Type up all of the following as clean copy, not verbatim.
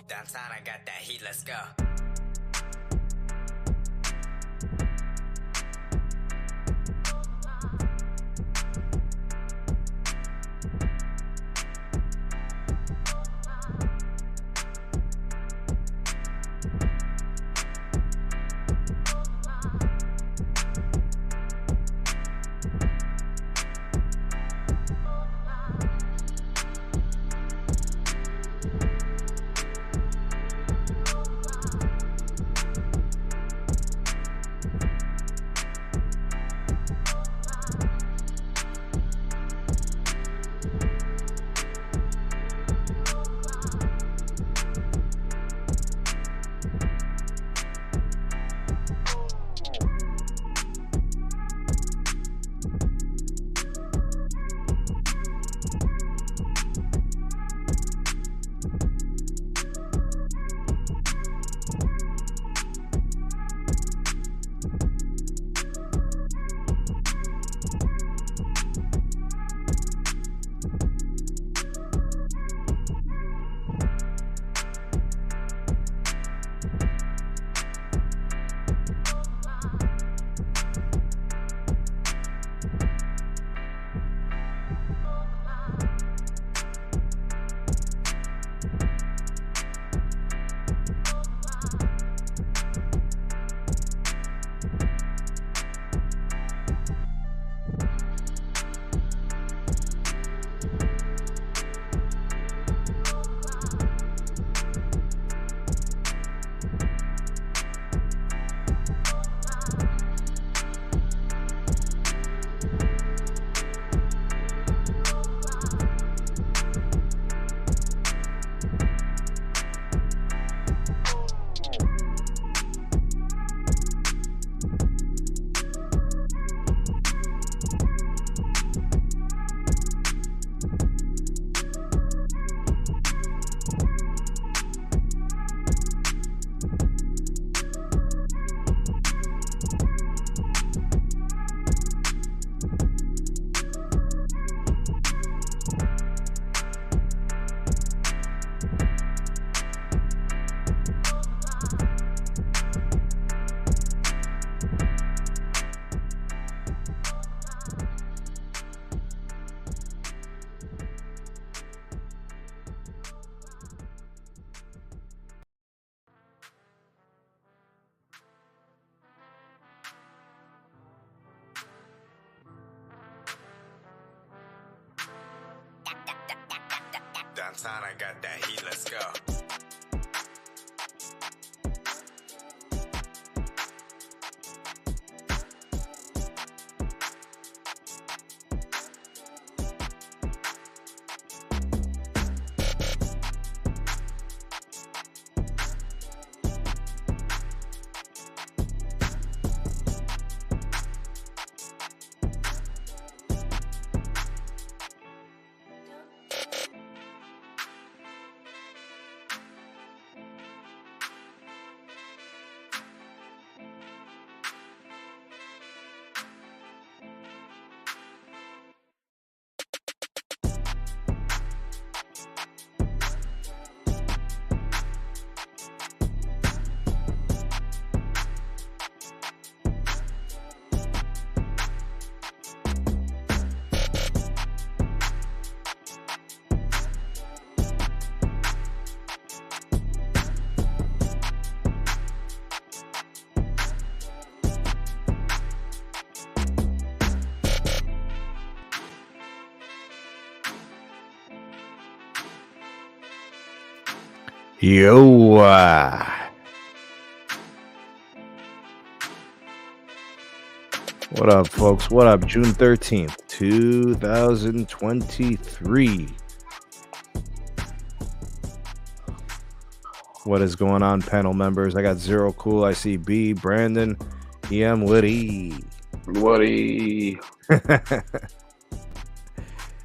Downtown, I got that heat, let's go. Downtown, I got that heat, let's go. Yo, what up, folks? What up? June 13th, 2023. What is going on, panel members? I got Zero Cool, I see B, Brandon, EM, Woody. Woody. It's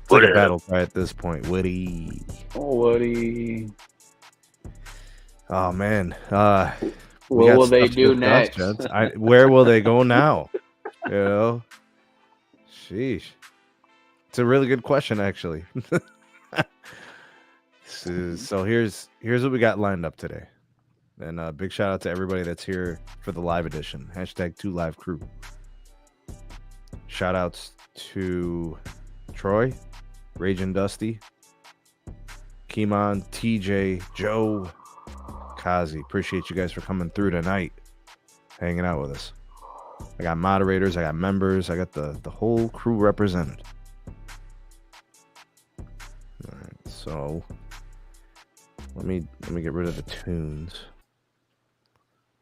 like a battle cry at this point. Woody. Oh, Woody. Oh, man. What will they do next? Where will they go now? You know? Sheesh. It's a really good question, actually. So here's what we got lined up today. And big shout out to everybody that's here for the live edition. Hashtag 2Live Crew. Shout outs to Troy, Rage and Dusty, Kimon, TJ, Joe, Kazi. Appreciate you guys for coming through tonight, hanging out with us. I got moderators, I got members, I got the whole crew represented. All right, so let me get rid of the tunes.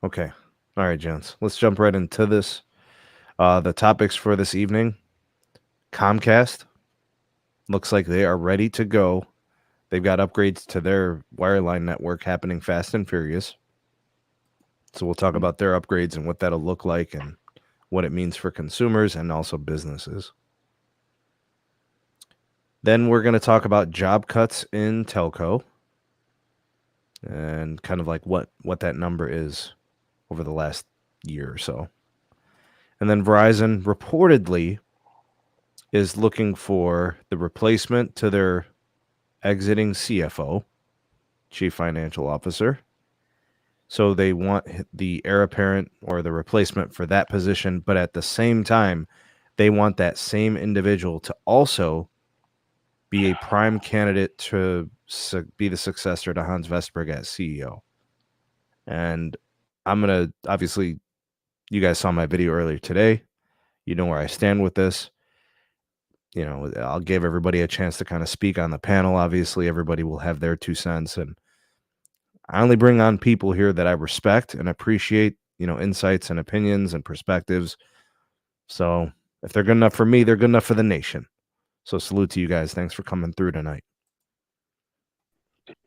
Okay. All right, gents. Let's jump right into this. The topics for this evening. Comcast looks like they are ready to go. They've got upgrades to their wireline network happening fast and furious. So we'll talk about their upgrades and what that'll look like and what it means for consumers and also businesses. Then we're going to talk about job cuts in telco and kind of like what that number is over the last year or so. And then Verizon reportedly is looking for the replacement to their exiting CFO, Chief Financial Officer. So they want the heir apparent or the replacement for that position, but at the same time, they want that same individual to also be a prime candidate to be the successor to Hans Vestberg as CEO. And I'm going to, obviously, you guys saw my video earlier today. You know where I stand with this. You know, I'll give everybody a chance to kind of speak on the panel. Obviously, everybody will have their 2 cents. And I only bring on people here that I respect and appreciate, you know, insights and opinions and perspectives. So if they're good enough for me, they're good enough for the nation. So salute to you guys. Thanks for coming through tonight.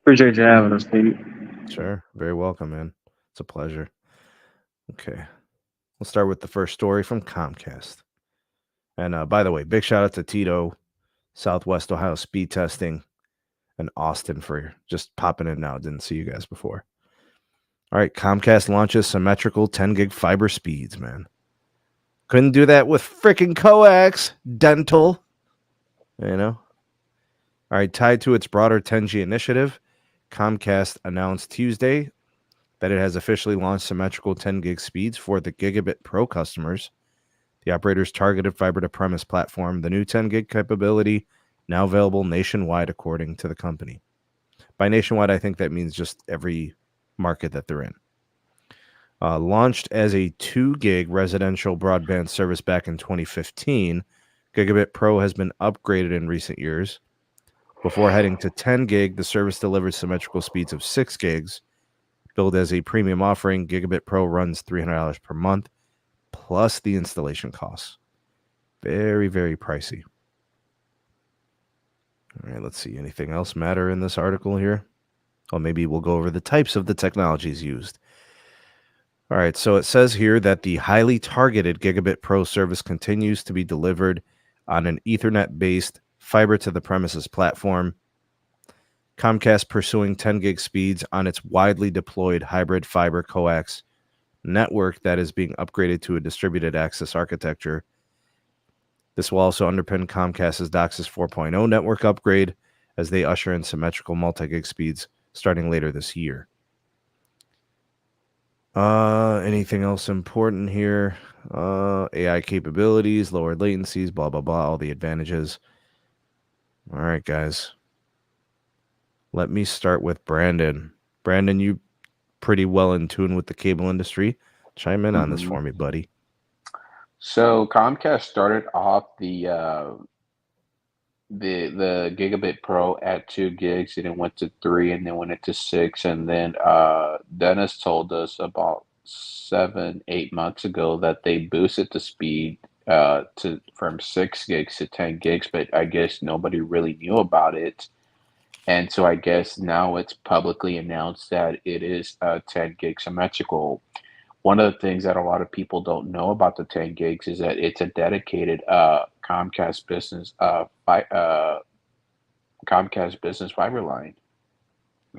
Appreciate you having us, Pete. Sure. Very welcome, man. It's a pleasure. Okay. We'll start with the first story from Comcast. And by the way, big shout out to Tito, Southwest Ohio speed testing, and Austin for just popping in now. Didn't see you guys before. All right. Comcast launches symmetrical 10 gig fiber speeds, man. Couldn't do that with freaking coax, dental. You know? All right. Tied to its broader 10G initiative, Comcast announced Tuesday that it has officially launched symmetrical 10 gig speeds for the Gigabit Pro customers. The operator's targeted fiber-to-premise platform, the new 10 gig capability, now available nationwide, according to the company. By nationwide, I think that means just every market that they're in. Launched as a 2 gig residential broadband service back in 2015, Gigabit Pro has been upgraded in recent years. Before heading to 10 gig, the service delivers symmetrical speeds of 6 gigs. Billed as a premium offering, Gigabit Pro runs $300 per month, plus the installation costs. Very, very pricey. All right, let's see. Anything else matter in this article here? Or maybe we'll go over the types of the technologies used. All right, so it says here that the highly targeted Gigabit Pro service continues to be delivered on an Ethernet-based fiber-to-the-premises platform. Comcast pursuing 10 gig speeds on its widely deployed hybrid fiber coax network that is being upgraded to a distributed access architecture. This will also underpin Comcast's DOCSIS 4.0 network upgrade as they usher in symmetrical multi-gig speeds starting later this year. Anything else important here? AI capabilities, lowered latencies, blah, blah, blah, all the advantages. All right, guys. Let me start with Brandon. Brandon, you pretty well in tune with the cable industry. Chime in on this for me, buddy. So Comcast started off the Gigabit Pro at 2 gigs, and it went to 3, and then went into 6, and then Dennis told us about 7-8 months ago that they boosted the speed from 6 gigs to 10 gigs, but I guess nobody really knew about it. And so I guess now it's publicly announced that it is 10 gig symmetrical. One of the things that a lot of people don't know about the 10 gigs is that it's a dedicated Comcast business fiber line.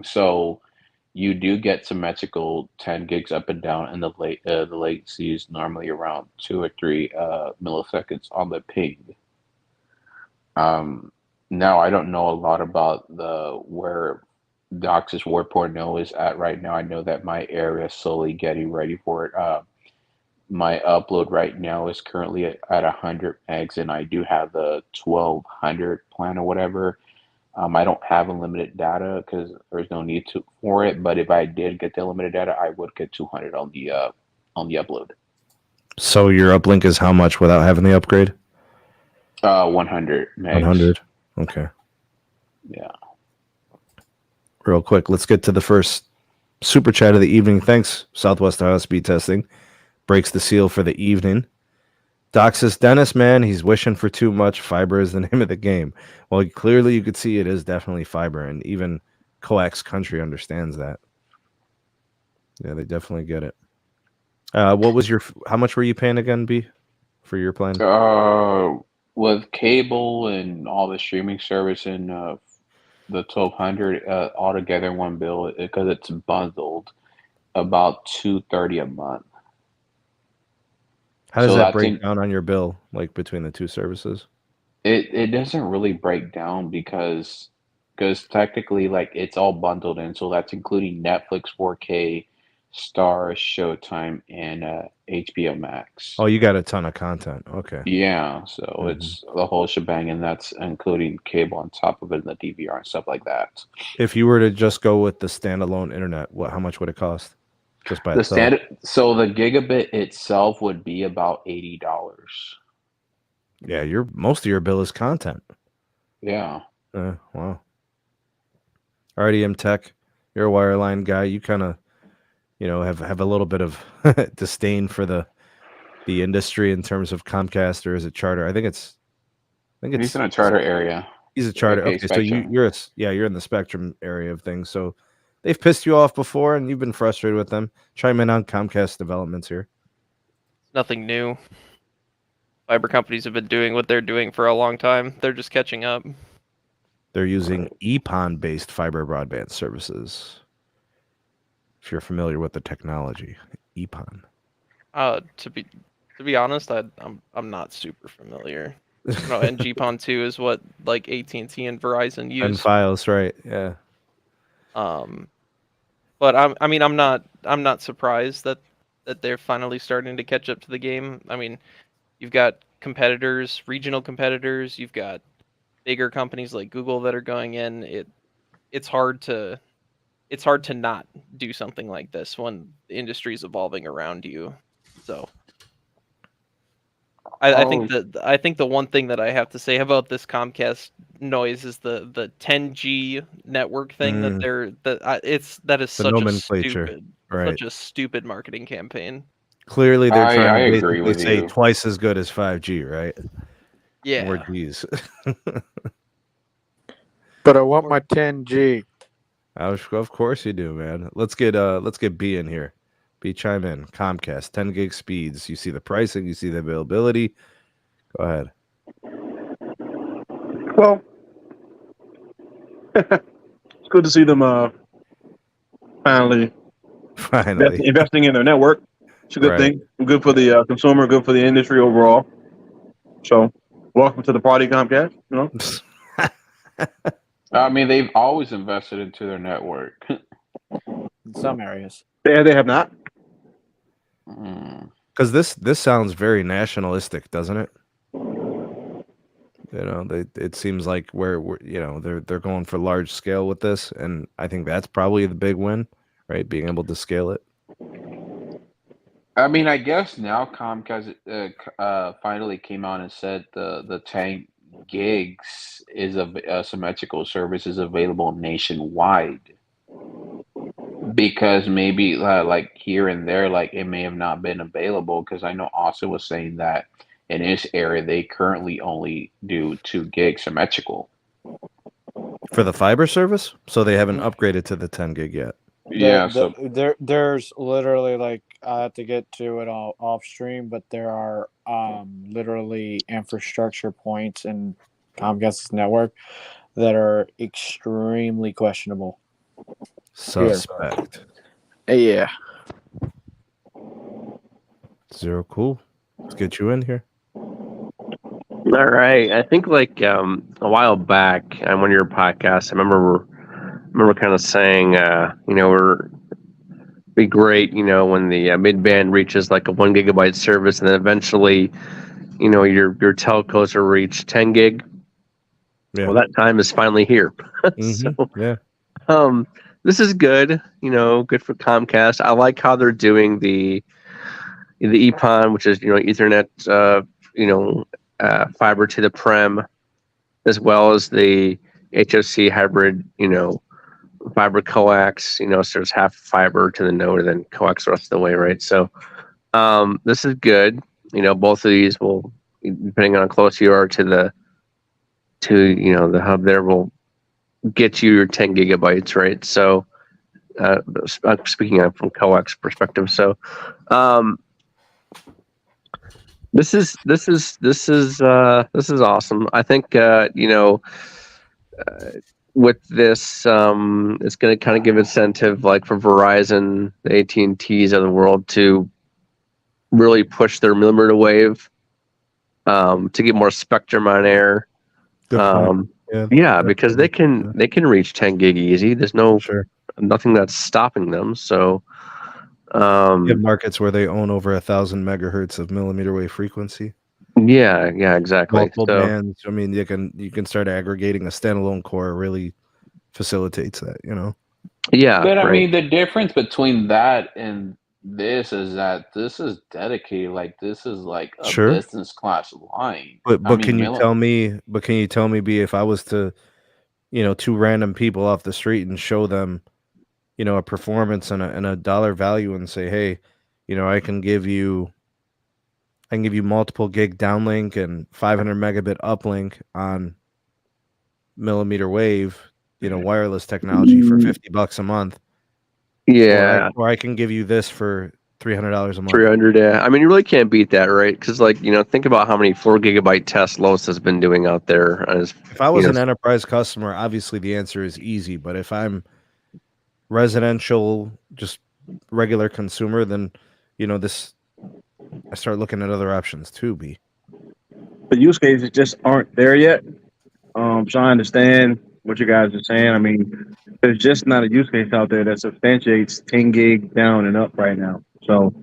So you do get symmetrical 10 gigs up and down, and the latency is normally around 2 or 3 milliseconds on the ping. Now, I don't know a lot about where DOCSIS 4.0 is at right now. I know that my area is slowly getting ready for it. My upload right now is currently at 100 megs, and I do have the 1200 plan or whatever. I don't have unlimited data because there's no need to for it. But if I did get the unlimited data, I would get 200 on the upload. So your uplink is how much without having the upgrade? 100 megs. 100. Okay. Yeah. Real quick, let's get to the first super chat of the evening. Thanks, Southwest Ohio Speed Testing. Breaks the seal for the evening. DOCSIS Dennis, man, he's wishing for too much. Fiber is the name of the game. Well, clearly you could see it is definitely fiber, and even Coax Country understands that. Yeah, they definitely get it. What was how much were you paying again, B, for your plan? With cable and all the streaming service and the 1200 altogether in one bill, because it's bundled, about $230 a month. How does that break down on your bill, like between the two services? It doesn't really break down because technically, like, it's all bundled in, so that's including Netflix 4K, Star, Showtime, and HBO Max. Oh, you got a ton of content. Okay. Yeah, so it's the whole shebang, and that's including cable on top of it and the DVR and stuff like that. If you were to just go with the standalone internet, how much would it cost? Just by itself? So the gigabit itself would be about $80. Yeah, most of your bill is content. Yeah. Wow. Alrighty, M Tech, you're a wireline guy. You kind of, have a little bit of disdain for the industry in terms of Comcast, or is it Charter? I think it's. He's in a Charter area. He's a Charter. Okay, so you're in the Spectrum area of things. So they've pissed you off before, and you've been frustrated with them. Chime in on Comcast developments here. Nothing new. Fiber companies have been doing what they're doing for a long time. They're just catching up. They're using EPON-based fiber broadband services. If you're familiar with the technology, EPON. To be honest, I'm not super familiar. And GPON 2 is what like AT&T and Verizon use. And files, right? Yeah. But I'm not surprised that they're finally starting to catch up to the game. I mean, you've got competitors, regional competitors. You've got bigger companies like Google that are going in. It's hard to not do something like this when the industry is evolving around you. So I think the one thing that I have to say about this Comcast noise is the 10G network thing that is such a stupid marketing campaign. Clearly, they're trying to agree with say you. Twice as good as 5G, right? Yeah. More Gs. But I want my 10G. Of course you do, man. Let's get B in here. B, chime in. Comcast, 10 gig speeds. You see the pricing, you see the availability. Go ahead. Well, it's good to see them finally investing in their network. It's a good thing. Good for the consumer, good for the industry overall. So, welcome to the party, Comcast. I mean, they've always invested into their network. In some areas. They have not. Because this sounds very nationalistic, doesn't it? It seems like they're going for large scale with this, and I think that's probably the big win, right? Being able to scale it. I mean, I guess now Comcast finally came out and said the 10 gigs is a symmetrical service is available nationwide. Because maybe like here and there, like it may have not been available. Because I know Austin was saying that in his area they currently only do 2 gig symmetrical for the fiber service, so they haven't upgraded to the 10 gig yet. There's literally, like, I have to get to it all off stream, but there are literally infrastructure points in Comcast's network that are extremely questionable. Suspect. Yeah. Zero, cool. Let's get you in here. All right. I think like a while back on one of your podcasts, I remember remember kind of saying, we're be great, when the mid-band reaches like a 1 gigabyte service, and then eventually, your telcos will reach 10 gig. Yeah. Well, that time is finally here. So, yeah. This is good. Good for Comcast. I like how they're doing the EPON, which is Ethernet, fiber to the prem, as well as the HFC hybrid, fiber coax, so there's half fiber to the node and then coax the rest of the way, right? So this is good. Both of these will, depending on how close you are to the hub there, will get you your 10 gigabytes, right? So I'm speaking from coax perspective. So this is awesome. I think with this, it's going to kind of give incentive, like for Verizon, the AT&Ts of the world, to really push their millimeter wave, to get more spectrum on air. Because they can reach 10 gig easy. There's nothing that's stopping them. So you have markets where they own over 1,000 megahertz of millimeter wave frequency. Yeah, exactly. Multiple bands. I mean, you can start aggregating a standalone core. Really facilitates that, Yeah, but right. I mean, the difference between that and this is that this is dedicated. Like this is like a business class line. But can you tell me? But can you tell me, B, if I was to, two random people off the street and show them, a performance and a dollar value, and say, hey, I can give you multiple gig downlink and 500 megabit uplink on millimeter wave, wireless technology for $50 a month. Yeah. Or I can give you this for $300 a month. 300. Yeah. I mean, you really can't beat that, right? Because, think about how many 4 gigabyte tests Lois has been doing out there. If I was an enterprise customer, obviously the answer is easy. But if I'm residential, just regular consumer, then I start looking at other options too. B. The use cases just aren't there yet. So I understand what you guys are saying. I mean, there's just not a use case out there that substantiates 10 gig down and up right now. So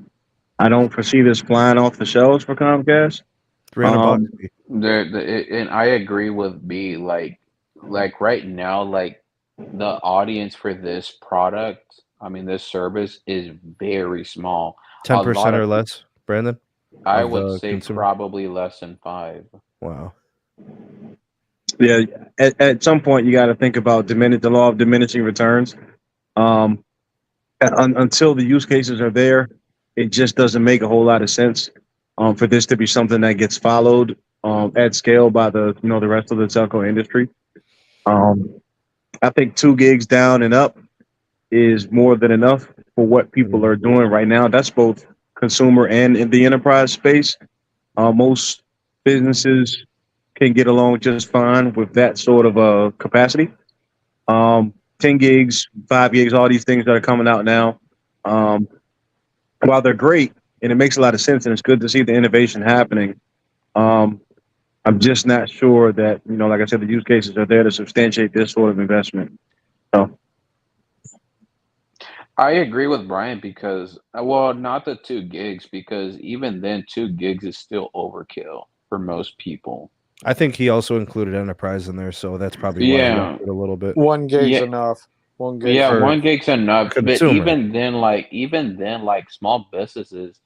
I don't foresee this flying off the shelves for Comcast. $300. And I agree with B. Like right now, like the audience for this product, I mean, this service is very small. 10% or less, Brandon? I would say probably less than 5. Wow. Yeah, at some point you got to think about the law of diminishing returns. Until the use cases are there, it just doesn't make a whole lot of sense for this to be something that gets followed at scale by the rest of the telco industry. I think 2 gigs down and up is more than enough for what people are doing right now. That's both consumer and in the enterprise space. Most businesses can get along just fine with that sort of capacity. 10 gigs, 5 gigs, all these things that are coming out now, while they're great and it makes a lot of sense and it's good to see the innovation happening, I'm just not sure that, like I said, the use cases are there to substantiate this sort of investment. So I agree with Brian because, not the 2 gigs, because even then 2 gigs is still overkill for most people. I think he also included enterprise in there, so that's probably why he upped it a little bit. 1 gig's enough. 1 gig. Yeah, 1 gig's enough. But consumer. even then, small businesses,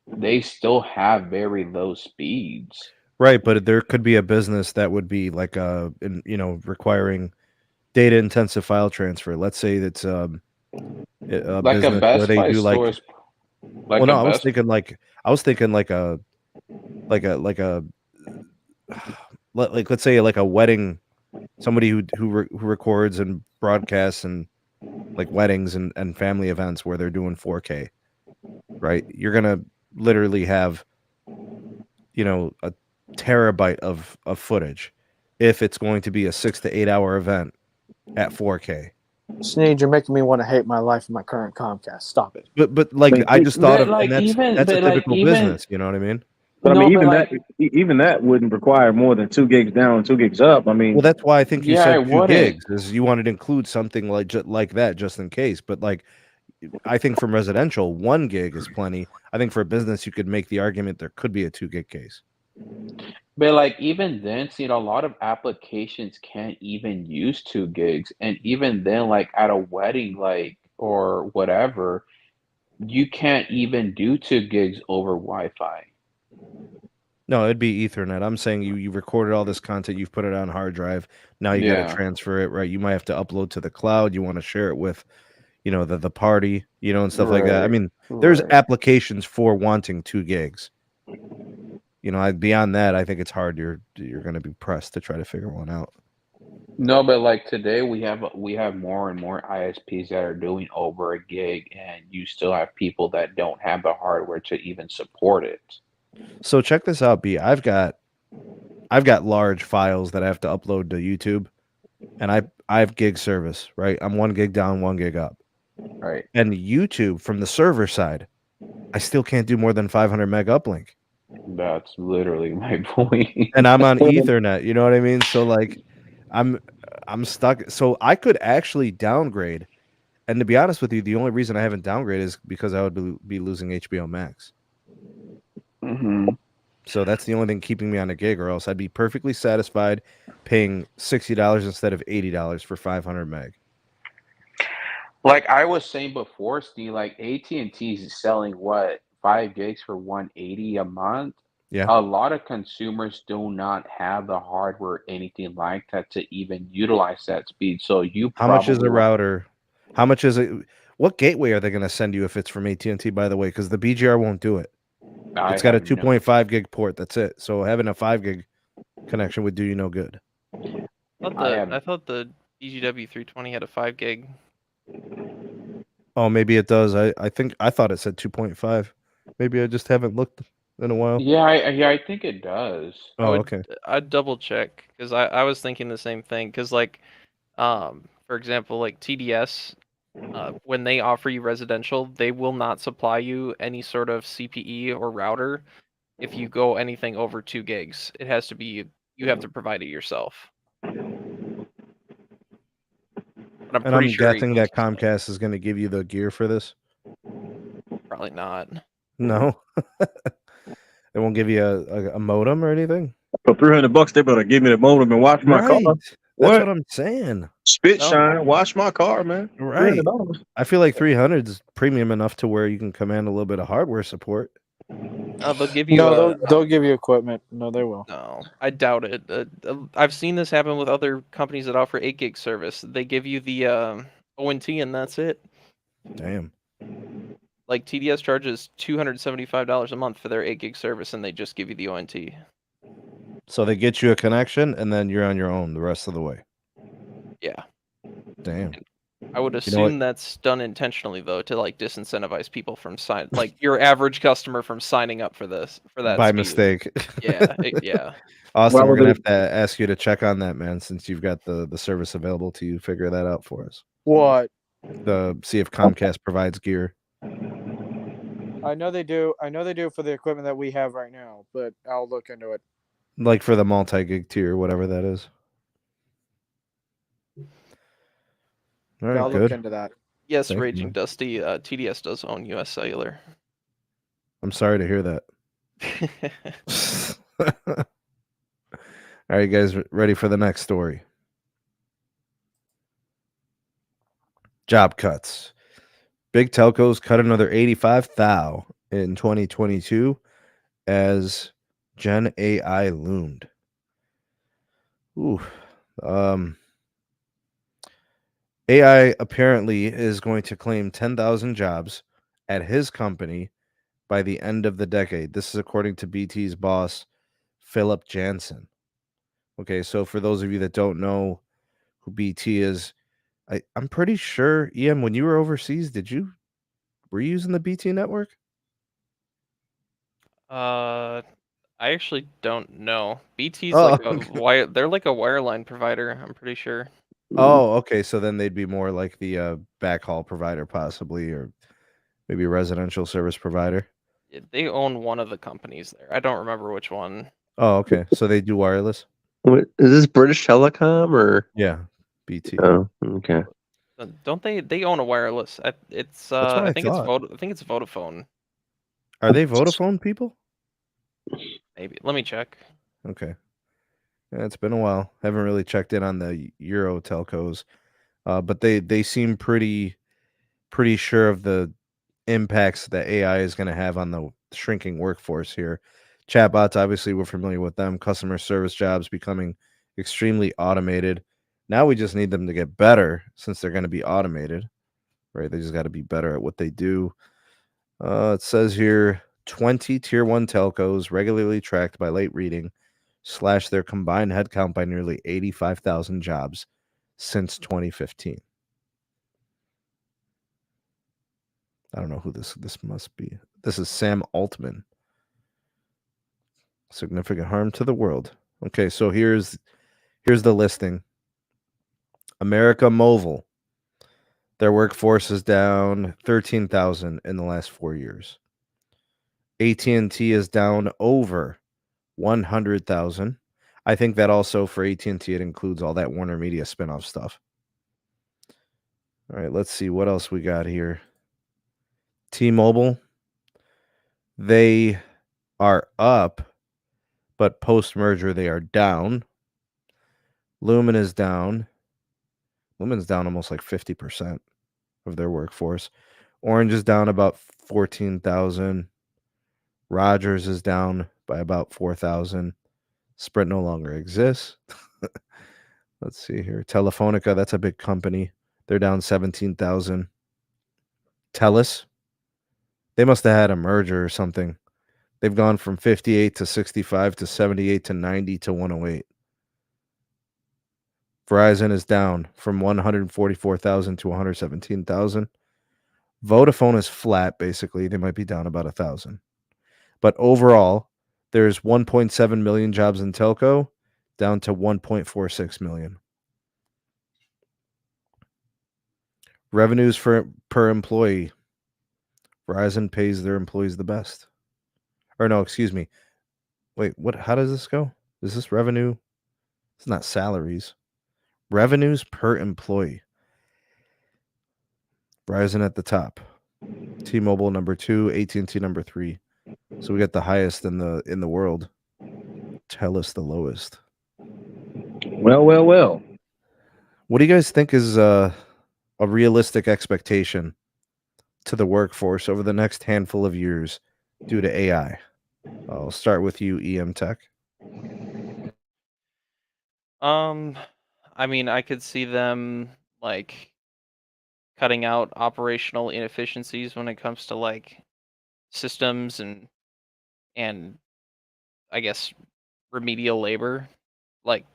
they still have very low speeds. Right, but there could be a business that would be like requiring data intensive file transfer. Let's say that's a like business a Best where they Buy do store. I was thinking like let's say like a wedding, somebody who records and broadcasts and like weddings and family events where they're doing 4K, right? You're gonna literally have a terabyte of footage if it's going to be a 6 to 8 hour event at 4K. Sneed, you're making me want to hate my life and my current Comcast. Stop it. But I just thought of that's a typical business. You know what I mean? But I No, mean, but like, even that wouldn't require more than 2 gigs down, 2 gigs up. I mean, Well, that's why I think you yeah, said it 2 wouldn't. gigs, is you wanted to include something like that just in case. But like, I think from residential, 1 gig is plenty. I think for a business, you could make the argument there could be a 2 gig case. But like even then, see, a lot of applications can't even use 2 gigs, and even then, like at a wedding, like or whatever, you can't even do 2 gigs over Wi-Fi. No, it'd be Ethernet. I'm saying you recorded all this content, you've put it on hard drive. Now you got to Yeah, transfer it, right? You might have to upload to the cloud. You want to share it with, the party, and stuff like that. I right, mean, there's right. applications for wanting 2 gigs. Beyond that, I think it's hard. You're going to be pressed to try to figure one out. No, but like today we have more and more ISPs that are doing over a gig, and you still have people that don't have the hardware to even support it. So check this out, B. I've got large files that I have to upload to YouTube, and I have gig service, right? I'm 1 gig down, 1 gig up. Right. And YouTube from the server side, I still can't do more than 500 meg uplink. That's literally my point. And I'm on Ethernet, you know what I mean? So like I'm stuck. So I could actually downgrade. And to be honest with you, the only reason I haven't downgraded is because I would be losing HBO Max. hmm So that's the only thing keeping me on a gig, or else I'd be perfectly satisfied paying $60 instead of $80 for 500 meg. Like I was saying before, Steve, like AT&T is selling what 5 gigs for 180 a month. Yeah. A lot of consumers do not have the hardware, anything like that, to even utilize that speed. So you How much is a probably want. router? How much is it? What gateway are they going to send you if it's from AT&T, by the way? Because the BGR won't do it. I It's got a have no. 2.5 gig port. That's it. So having a 5 gig connection would do you no good. I thought the BGW 320 had a 5 gig. Oh, maybe it does. I thought it said 2.5. Maybe I just haven't looked in a while. Yeah, I think it does. Oh, okay. I'd double check because I was thinking the same thing. Because like, for example, like TDS, when they offer you residential, they will not supply you any sort of CPE or router if you go anything over 2 gigs. It has to be you have to provide it yourself. But And I'm guessing that Comcast is going to give you the gear for this. Probably not. No, they won't give you a modem or anything. For $300, they better give me the modem and watch my car. That's what I'm saying. Shine, wash my car, man. Right. $300. I feel like 300 is premium enough to where you can command a little bit of hardware support. They'll give you. No, they'll give you equipment. No, they will. No, I doubt it. I've seen this happen with other companies that offer 8 gig service. They give you the ONT and that's it. Damn. Like TDS charges $275 a month for their 8 gig service, and they just give you the ONT. So they get you a connection, and then you're on your own the rest of the way. Yeah. Damn. I would assume that's done intentionally, though, to like disincentivize people from like your average customer from signing up for that by speed. mistake. Yeah, yeah. Austin, we're gonna have to ask you to check on that, man, since you've got the service available to you. Figure that out for us. What? See if Comcast provides gear. I know they do. I know they do for the equipment that we have right now, but I'll look into it. Like for the multi-gig tier, whatever that is. All right, I'll good. look into that. Yes, Thank Raging you. Dusty, TDS does own US Cellular. I'm sorry to hear that. All right, guys, ready for the next story? Job cuts. Big telcos cut another 85,000 in 2022 as Gen AI loomed. Ooh. AI apparently is going to claim 10,000 jobs at his company by the end of the decade. This is according to BT's boss, Philip Jansen. Okay, so for those of you that don't know who BT is, I'm pretty sure, Ian, when you were overseas, were you using the BT network? I actually don't know. BT's they're like a wireline provider, I'm pretty sure. Oh, okay. So then they'd be more like the backhaul provider, possibly, or maybe a residential service provider. They own one of the companies there. I don't remember which one. Oh, okay. So they do wireless? What, is this British Telecom or? Yeah, BT. Oh, okay. Don't they own a wireless? It's That's what I I think it's thought. I think it's Vodafone. Are they Vodafone people? Maybe. Let me check. Okay. Yeah, it's been a while. Haven't really checked in on the Euro telcos, but they seem pretty sure of the impacts that AI is going to have on the shrinking workforce here. Chatbots, obviously, we're familiar with them. Customer service jobs becoming extremely automated. Now we just need them to get better since they're going to be automated, right? They just got to be better at what they do. It says here 20 tier 1 telcos regularly tracked by late reading slash their combined headcount by nearly 85,000 jobs since 2015. I don't know who this must be. This is Sam Altman. Significant harm to the world. Okay, so here's the listing. America Mobile. Their workforce is down 13,000 in the last 4 years. AT&T is down over 100,000. I think that also for AT&T it includes all that Warner Media spinoff stuff. All right, let's see what else we got here. T-Mobile, they are up, but post-merger they are down. Lumen is down. Lumen's down almost like 50% of their workforce. Orange is down about 14,000. Rogers is down by about 4,000. Sprint no longer exists. Let's see here. Telefonica, that's a big company. They're down 17,000. TELUS, they must have had a merger or something. They've gone from 58 to 65 to 78 to 90 to 108. Verizon is down from 144,000 to 117,000. Vodafone is flat, basically. They might be down about 1,000. But overall, there's 1.7 million jobs in telco, down to 1.46 million. Revenues per employee. Verizon pays their employees the best. Or no, excuse me. Wait, what? How does this go? Is this revenue? It's not salaries. Revenues per employee. Verizon at the top. T-Mobile number 2, AT&T number 3. So we got the highest in the world. TELUS the lowest. Well. What do you guys think is a realistic expectation to the workforce over the next handful of years due to AI? I'll start with you, EM Tech. I mean, I could see them like cutting out operational inefficiencies when it comes to like systems and I guess remedial labor. Like,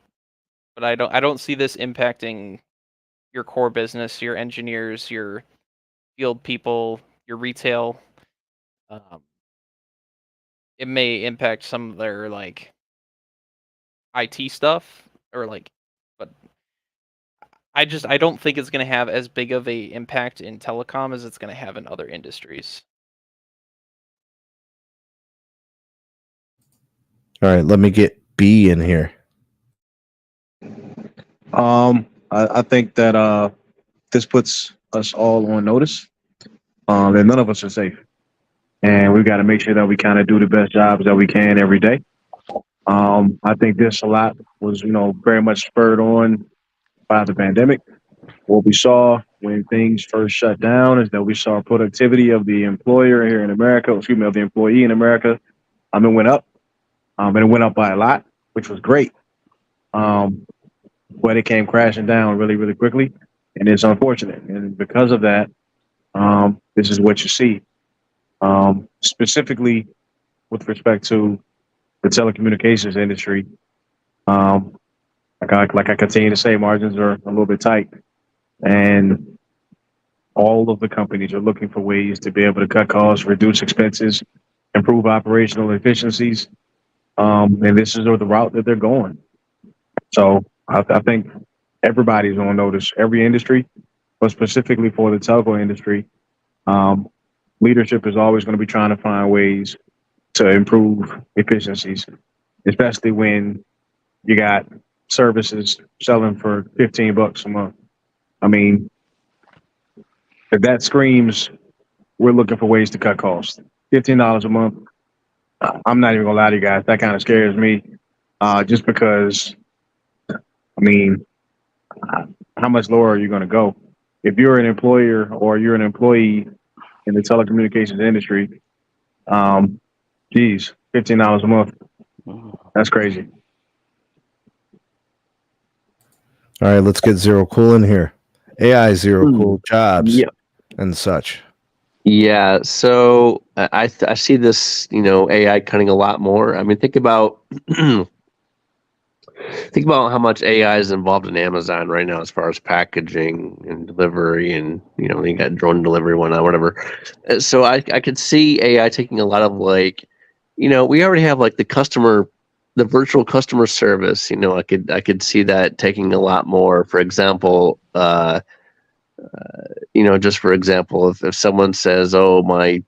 but I don't see this impacting your core business, your engineers, your field people, your retail. It may impact some of their like IT stuff or like, but I don't think it's going to have as big of a impact in telecom as it's going to have in other industries. All right, let me get B in here. I think that this puts us all on notice that none of us are safe, and we've got to make sure that we kind of do the best jobs that we can every day. I think this a lot was, very much spurred on by the pandemic. What we saw when things first shut down is that we saw productivity of the employer here in America, of the employee in America, it went up, and it went up by a lot, which was great. But it came crashing down really, really quickly, and it's unfortunate. And because of that, this is what you see, specifically with respect to the telecommunications industry. Like I continue to say, margins are a little bit tight, and all of the companies are looking for ways to be able to cut costs, reduce expenses, improve operational efficiencies, and this is the route that they're going. So I think everybody's on notice, every industry, but specifically for the telco industry, leadership is always going to be trying to find ways to improve efficiencies, especially when you got services selling for $15 a month. I mean, if that screams, we're looking for ways to cut costs. $15 a month. I'm not even gonna lie to you guys. That kind of scares me, just because. I mean, how much lower are you going to go? If you're an employer or you're an employee in the telecommunications industry, geez, $15 a month. That's crazy. All right, let's get Zero Cool in here. AI Zero Cool jobs and such. Yeah, so I see this, AI cutting a lot more. I mean, think about how much AI is involved in Amazon right now as far as packaging and delivery, and you got drone delivery, whatever. So I could see AI taking a lot of we already have the virtual customer service. I could see that taking a lot more. For example, just for example, if someone says, "Oh, my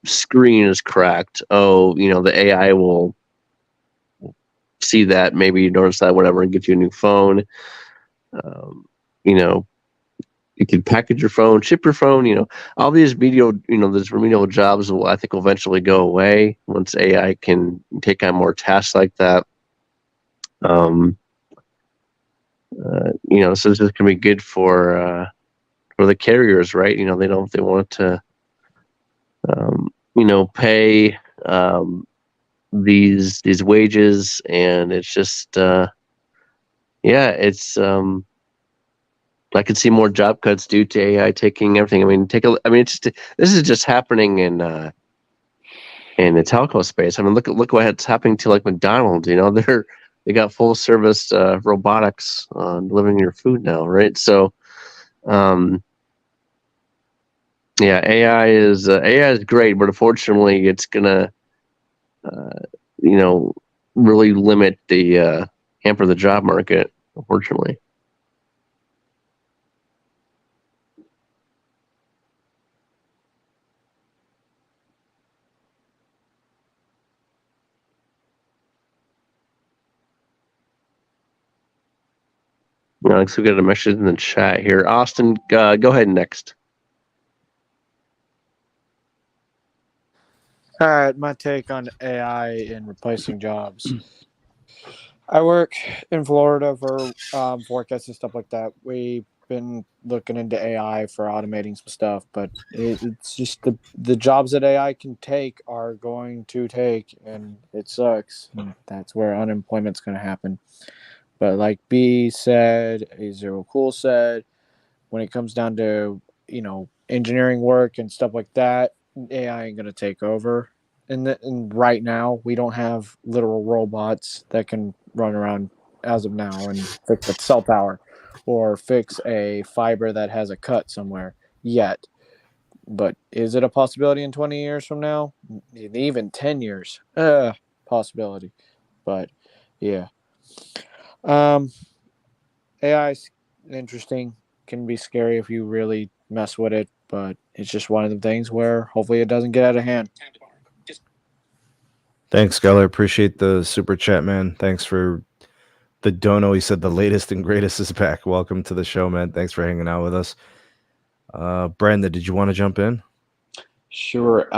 screen is cracked," the AI will see that, maybe notice that, whatever, and get you a new phone. You can package your phone, ship your phone. All these these remedial jobs will, I think, eventually go away once AI can take on more tasks like that. So this is going to be good for the carriers, right? They want to pay these wages, and it's just it's I could see more job cuts due to AI taking everything. I mean, this is just happening in the telco space. I mean, look what's happening to McDonald's. They got full service robotics delivering your food now, right? So, AI is great, but unfortunately, it's gonna really limit the hamper the job market. Unfortunately. Alex, we got a message in the chat here. Austin, go ahead next. All right, my take on AI and replacing jobs. I work in Florida for forecasts and stuff like that. We've been looking into AI for automating some stuff, but it's just the jobs that AI can take are going to take, and it sucks. And that's where unemployment's going to happen. But like B said, A Zero Cool said, when it comes down to engineering work and stuff like that, AI ain't going to take over. And right now, we don't have literal robots that can run around as of now and fix a cell tower or fix a fiber that has a cut somewhere yet. But is it a possibility in 20 years from now? Even 10 years? Possibility. But yeah. AI is interesting, can be scary if you really mess with it, but it's just one of the things where hopefully it doesn't get out of hand. Thanks, Geller. Appreciate the super chat, man. Thanks for the dono. He said the latest and greatest is back. Welcome to the show, man. Thanks for hanging out with us. Brandon, did you want to jump in? Sure.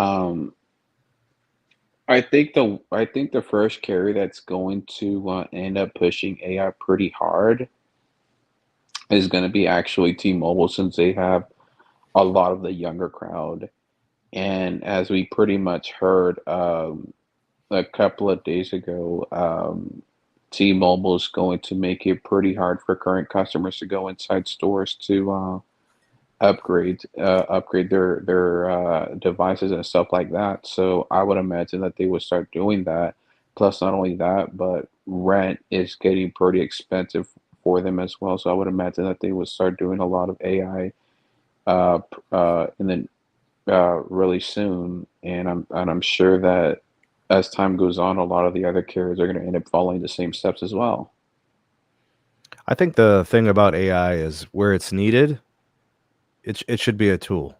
I think the first carrier that's going to end up pushing AI pretty hard is going to be actually T-Mobile, since they have a lot of the younger crowd. And as we pretty much heard a couple of days ago, T-Mobile is going to make it pretty hard for current customers to go inside stores to upgrade their devices and stuff like that. So I would imagine that they would start doing that. Plus, not only that, but rent is getting pretty expensive for them as well. So I would imagine that they would start doing a lot of AI, and then really soon. And I'm sure that as time goes on, a lot of the other carriers are going to end up following the same steps as well. I think the thing about AI is where it's needed, it should be a tool.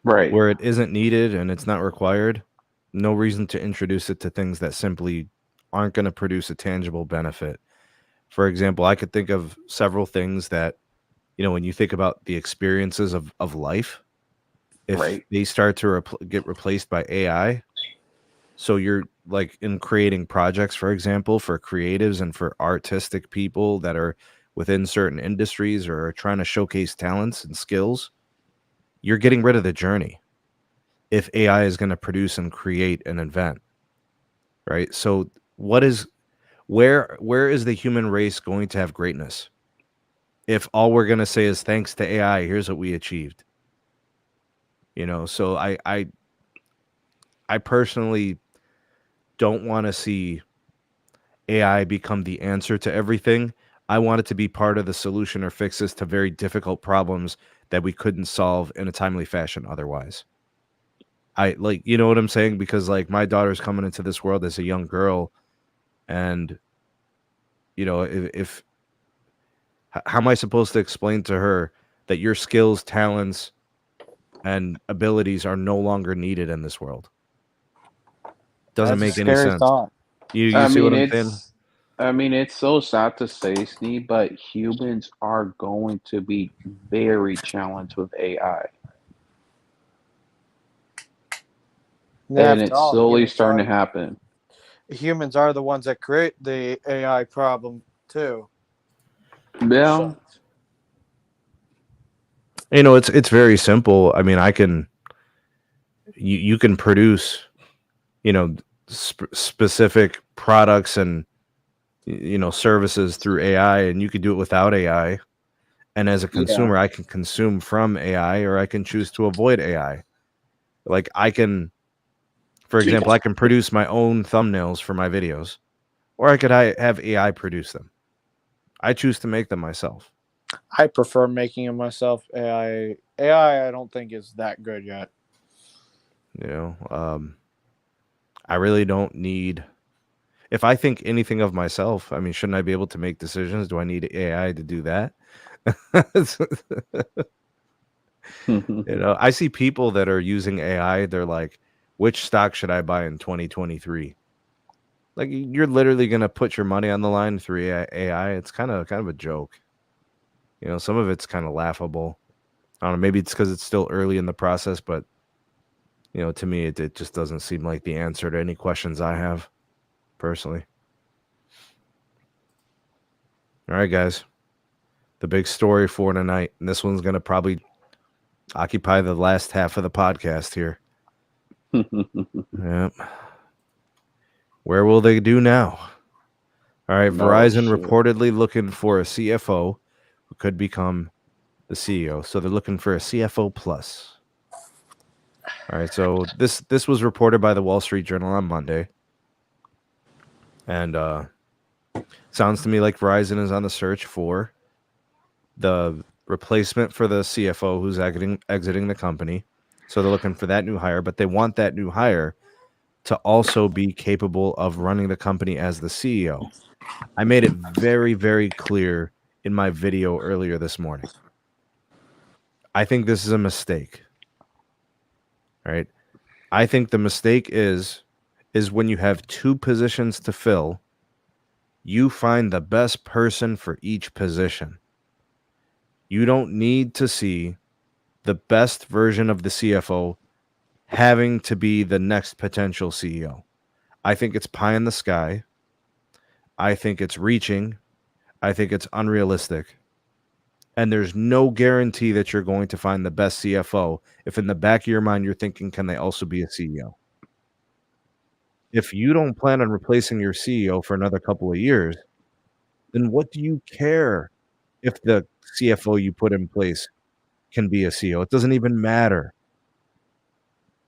Right. Where it isn't needed and it's not required, no reason to introduce it to things that simply aren't going to produce a tangible benefit. For example, I could think of several things that, when you think about the experiences of life, if Right. they start to get replaced by AI, so you're like in creating projects, for example, for creatives and for artistic people that are within certain industries or are trying to showcase talents and skills, you're getting rid of the journey if AI is going to produce and create an event, right? So where is the human race going to have greatness if all we're going to say is thanks to AI, here's what we achieved? So I personally don't want to see AI become the answer to everything. I want it to be part of the solution or fixes to very difficult problems that we couldn't solve in a timely fashion otherwise. I like, you know what I'm saying? Because like my daughter's coming into this world as a young girl, and if how am I supposed to explain to her that your skills, talents, and abilities are no longer needed in this world? Doesn't That's a make any scary sense. thought. You I see what mean, I'm saying? it's so sad to say, Sneed, but humans are going to be very challenged with AI. And After it's all, slowly starting to happen. humans are the ones that create the AI problem too. Yeah. It's very simple. I mean, you can produce, specific products and services through AI, and you could do it without AI. And as a Yeah. consumer, I can consume from AI, or I can choose to avoid AI. Like for example, I can produce my own thumbnails for my videos, or I could have AI produce them. I choose to make them myself. I prefer making it myself. AI, I don't think is that good yet. I really don't need. If I think anything of myself, I mean, shouldn't I be able to make decisions? Do I need AI to do that? I see people that are using AI. They're like, which stock should I buy in 2023? Like, you're literally going to put your money on the line through AI. It's kind of a joke. Some of it's kind of laughable. I don't know. Maybe it's because it's still early in the process, but to me, it just doesn't seem like the answer to any questions I have personally. All right, guys. The big story for tonight, and this one's going to probably occupy the last half of the podcast here. Yep. Where will they do now? All right, Verizon reportedly looking for a CFO who could become the CEO. So they're looking for a CFO plus. All right, so this was reported by the Wall Street Journal on Monday. And sounds to me like Verizon is on the search for the replacement for the CFO who's exiting the company. So they're looking for that new hire, but they want that new hire to also be capable of running the company as the CEO. I made it very, very clear in my video earlier this morning. I think this is a mistake. Right? I think the mistake is when you have two positions to fill, you find the best person for each position. You don't need to see the best version of the CFO having to be the next potential CEO. I think it's pie in the sky. I think it's reaching. I think it's unrealistic. And there's no guarantee that you're going to find the best CFO if in the back of your mind you're thinking, can they also be a CEO? If you don't plan on replacing your CEO for another couple of years, then what do you care if the CFO you put in place can be a CEO? It doesn't even matter.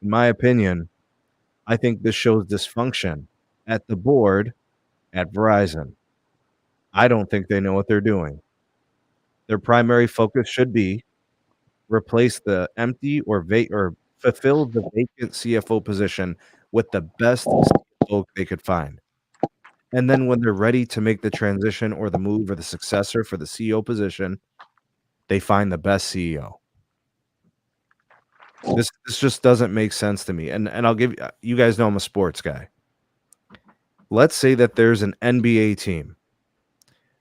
In my opinion, I think this shows dysfunction at the board at Verizon. I don't think they know what they're doing. Their primary focus should be replace the empty or fulfill the vacant CFO position with the best CFO they could find. And then when they're ready to make the transition or the move or the successor for the CEO position, they find the best CEO. This just doesn't make sense to me. And I'll give you guys know I'm a sports guy. Let's say that there's an NBA team.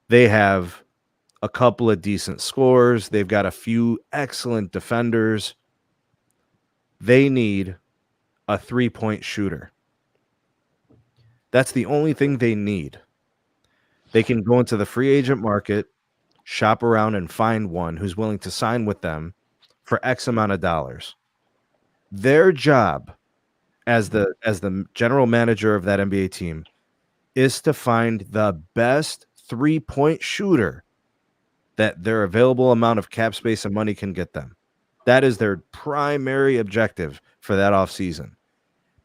They have a couple of decent scorers. They've got a few excellent defenders. They need a 3-point shooter. That's the only thing they need. They can go into the free agent market, shop around, and find one who's willing to sign with them for X amount of dollars. Their job as the general manager of that NBA team is to find the best 3-point shooter that their available amount of cap space and money can get them. That is their primary objective for that offseason.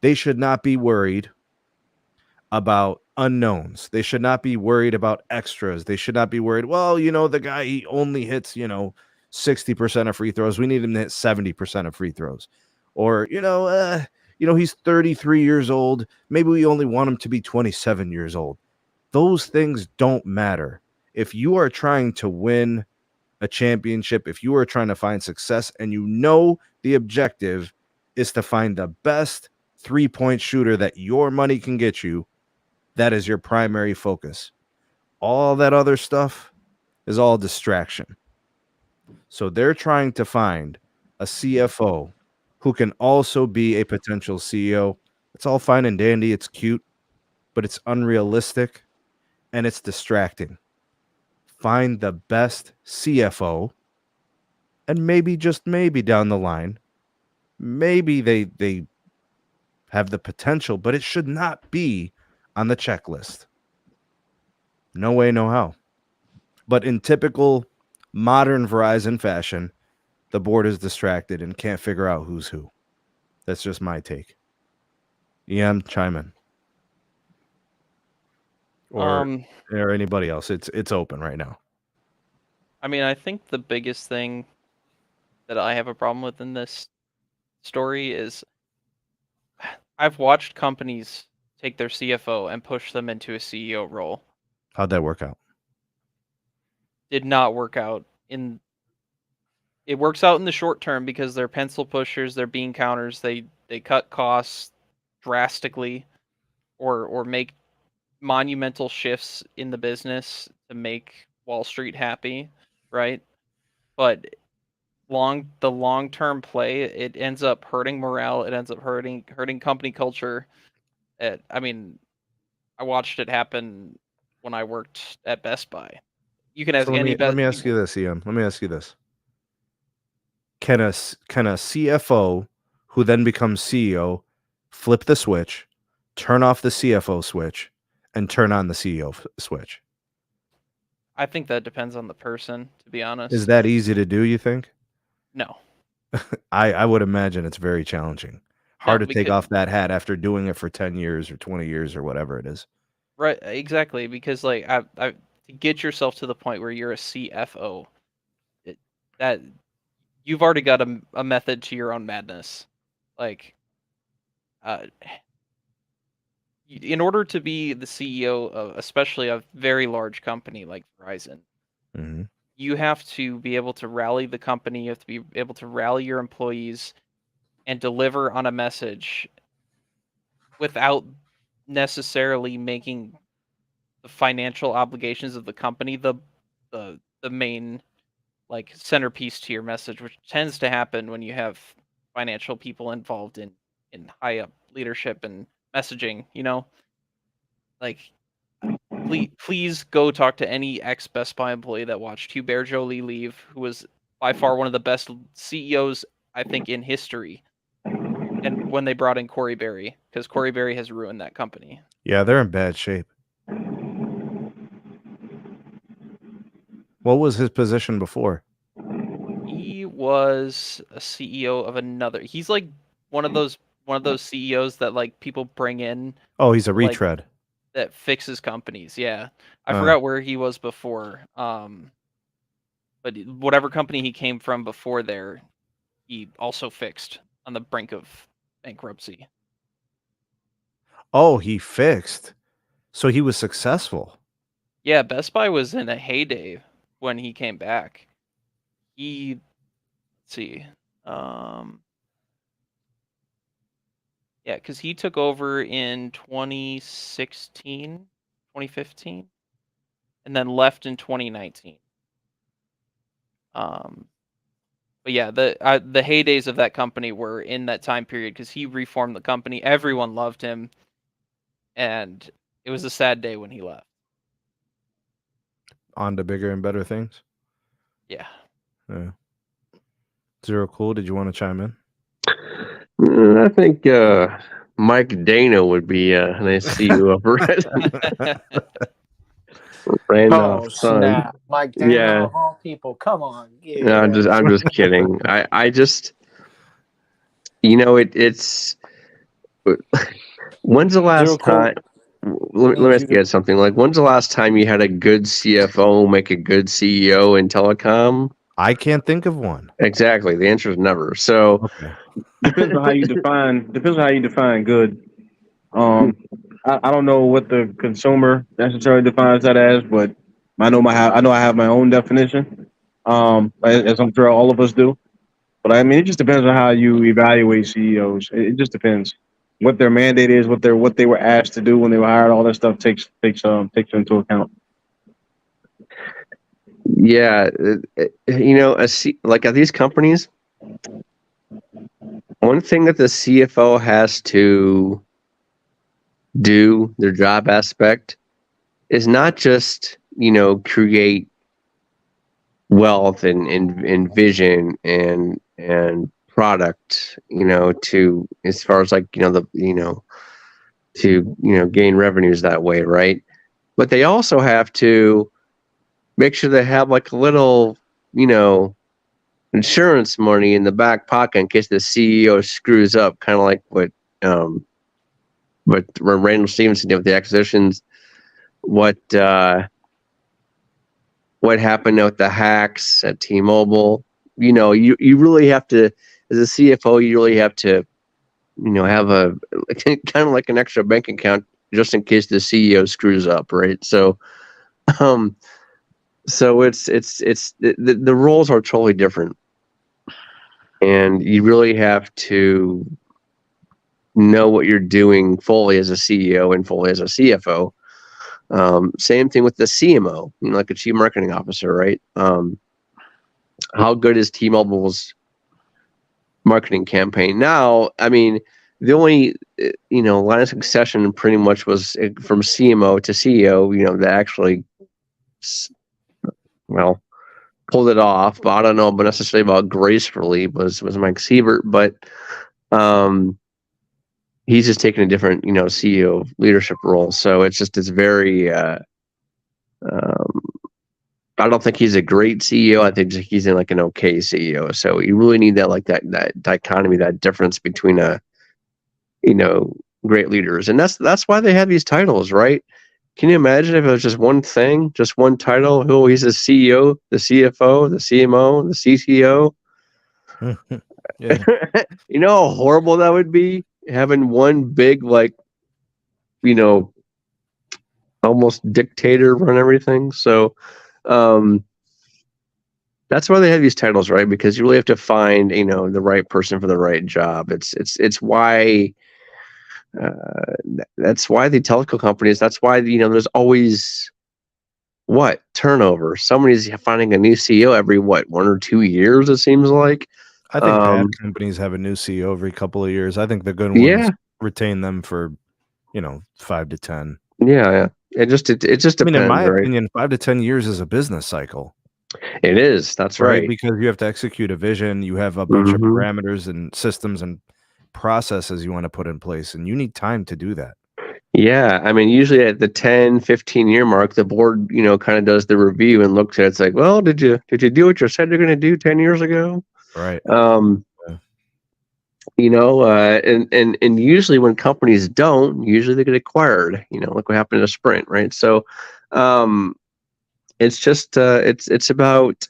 They should not be worried about unknowns. They should not be worried about extras. They should not be worried, well, the guy, he only hits, 60% of free throws. We need him to hit 70% of free throws. Or, he's 33 years old. Maybe we only want him to be 27 years old. Those things don't matter. If you are trying to win a championship, if you are trying to find success, and the objective is to find the best 3-point shooter that your money can get you, that is your primary focus. All that other stuff is all distraction. So they're trying to find a CFO who can also be a potential CEO. It's all fine and dandy. It's cute, but it's unrealistic and it's distracting. Find the best CFO, and maybe, just maybe down the line, maybe they have the potential, but it should not be on the checklist. No way, no how. But in typical modern Verizon fashion, the board is distracted and can't figure out who's who. That's just my take. EM, chime in. Or anybody else. It's open right now. I mean, I think the biggest thing that I have a problem with in this story is I've watched companies take their CFO and push them into a CEO role. How'd that work out? Did not work out. It works out in the short term because they're pencil pushers, they're bean counters, they cut costs drastically or make monumental shifts in the business to make Wall Street happy, right? But the long-term play, it ends up hurting morale, it ends up hurting company culture. I mean, I watched it happen when I worked at Best Buy. You can ask So let me ask you this, Ian. Let me ask you this. Can a CFO who then becomes CEO flip the switch, turn off the CFO switch, and turn on the CEO switch? I think that depends on the person, to be honest. Is that easy to do, you think? No. I would imagine it's very challenging. Hard No, to take off that hat after doing it for 10 years or 20 years or whatever it is. Right, exactly, because like I to get yourself to the point where you're a CFO, that you've already got a method to your own madness. Like, in order to be the CEO of especially a very large company like Verizon, Mm-hmm. you have to be able to rally the company, you have to be able to rally your employees and deliver on a message without necessarily making the financial obligations of the company the main like centerpiece to your message, which tends to happen when you have financial people involved in high up leadership and messaging, like please go talk to any ex Best Buy employee that watched Hubert Joly leave, who was by far one of the best CEOs I think in history, and when they brought in Corey Berry, because Corey Berry has ruined that company. Yeah, they're in bad shape. What was his position before? He was a CEO of another. He's like one of those CEOs that like people bring in. Oh, he's a like, retread. that fixes companies. Yeah, I forgot where he was before. But whatever company he came from before there, he also fixed on the brink of bankruptcy. Oh, he fixed. So he was successful. Yeah, Best Buy was in a heyday when he came back. Let's see. Yeah, because he took over in 2016, 2015, and then left in 2019. But yeah, the heydays of that company were in that time period because he reformed the company. Everyone loved him, and it was a sad day when he left. On to bigger and better things. Yeah. Zero Cool, did you want to chime in? I think Mike Dana would be a nice CEO of Randolph's son. Snap. Mike Dana, Yeah. of all people, come on. Yeah. No, I'm just kidding. I just, it's. When's the last time? Let me ask you guys something. Like, when's the last time you had a good CFO make a good CEO in telecom? I can't think of one. Exactly. The answer is never. So depends on how you define good. I don't know what the consumer necessarily defines that as, but I know I have my own definition. As I'm sure all of us do. But I mean, it just depends on how you evaluate CEOs. It just depends what their mandate is, what they were asked to do when they were hired. All that stuff takes into account. Yeah, like at these companies, one thing that the CFO has to do, their job aspect, is not just create wealth and vision and product, to as far as like to gain revenues that way, right? But they also have to make sure they have like a little insurance money in the back pocket in case the CEO screws up, kind of like what Randall Stevenson did with the acquisitions. What happened with the hacks at T-Mobile? You really have to, as a CFO, you really have to, have a kind of like an extra bank account just in case the CEO screws up, right? So, it's the roles are totally different, and you really have to know what you're doing fully as a CEO and fully as a CFO. Same thing with the CMO, like a chief marketing officer, right? How good is T-Mobile's marketing campaign? Now, I mean, the only line of succession pretty much was from CMO to CEO, that actually pulled it off. But I don't know, but necessarily about gracefully was Mike Sievert, but he's just taking a different CEO leadership role. So it's very I don't think he's a great CEO. I think he's in like an okay CEO. So you really need that dichotomy, that difference between great leaders. And that's why they have these titles, right? Can you imagine if it was just one thing, just one title? Oh, he's the CEO, the CFO, the CMO, the CCO. Yeah. You know how horrible that would be, having one big almost dictator run everything. So that's why they have these titles, right? Because you really have to find the right person for the right job. It's why that's why the telco companies, that's why there's always turnover. Somebody's finding a new CEO every 1 or 2 years, it seems like. I think bad companies have a new CEO every couple of years. I think the good ones retain them for 5 to 10. Yeah. It just depends. I mean, in my opinion, 5 to 10 years is a business cycle. It is. That's right. Because you have to execute a vision. You have a bunch of parameters and systems and processes you want to put in place, and you need time to do that. Yeah. I mean, usually at the 10, 15-year mark, the board, kind of does the review and looks at it. It's like, well, did you do what you said you're going to do 10 years ago? Right. And usually when companies don't, usually they get acquired, like what happened to Sprint, right? So it's just it's about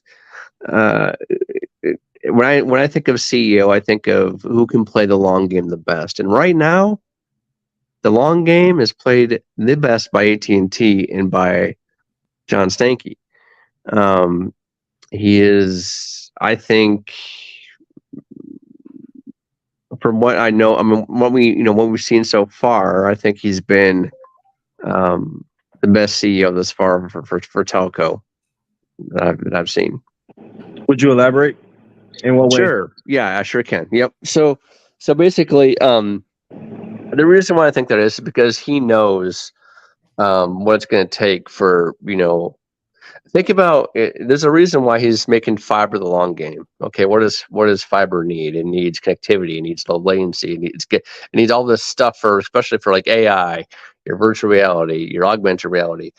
when I think of CEO, I think of who can play the long game the best. And right now, the long game is played the best by AT&T and by John Stankey. He is, I think, from what I know, I mean, what we've seen so far, I think he's been the best CEO thus far for Telco that I've seen. Would you elaborate? In what way? Sure. Yeah, I sure can. Yep. So basically, the reason why I think that is because he knows what it's going to take for, think about it. There's a reason why he's making fiber the long game. Okay, what does fiber need? It needs connectivity. It needs low latency. It needs all this stuff especially for like AI, your virtual reality, your augmented reality.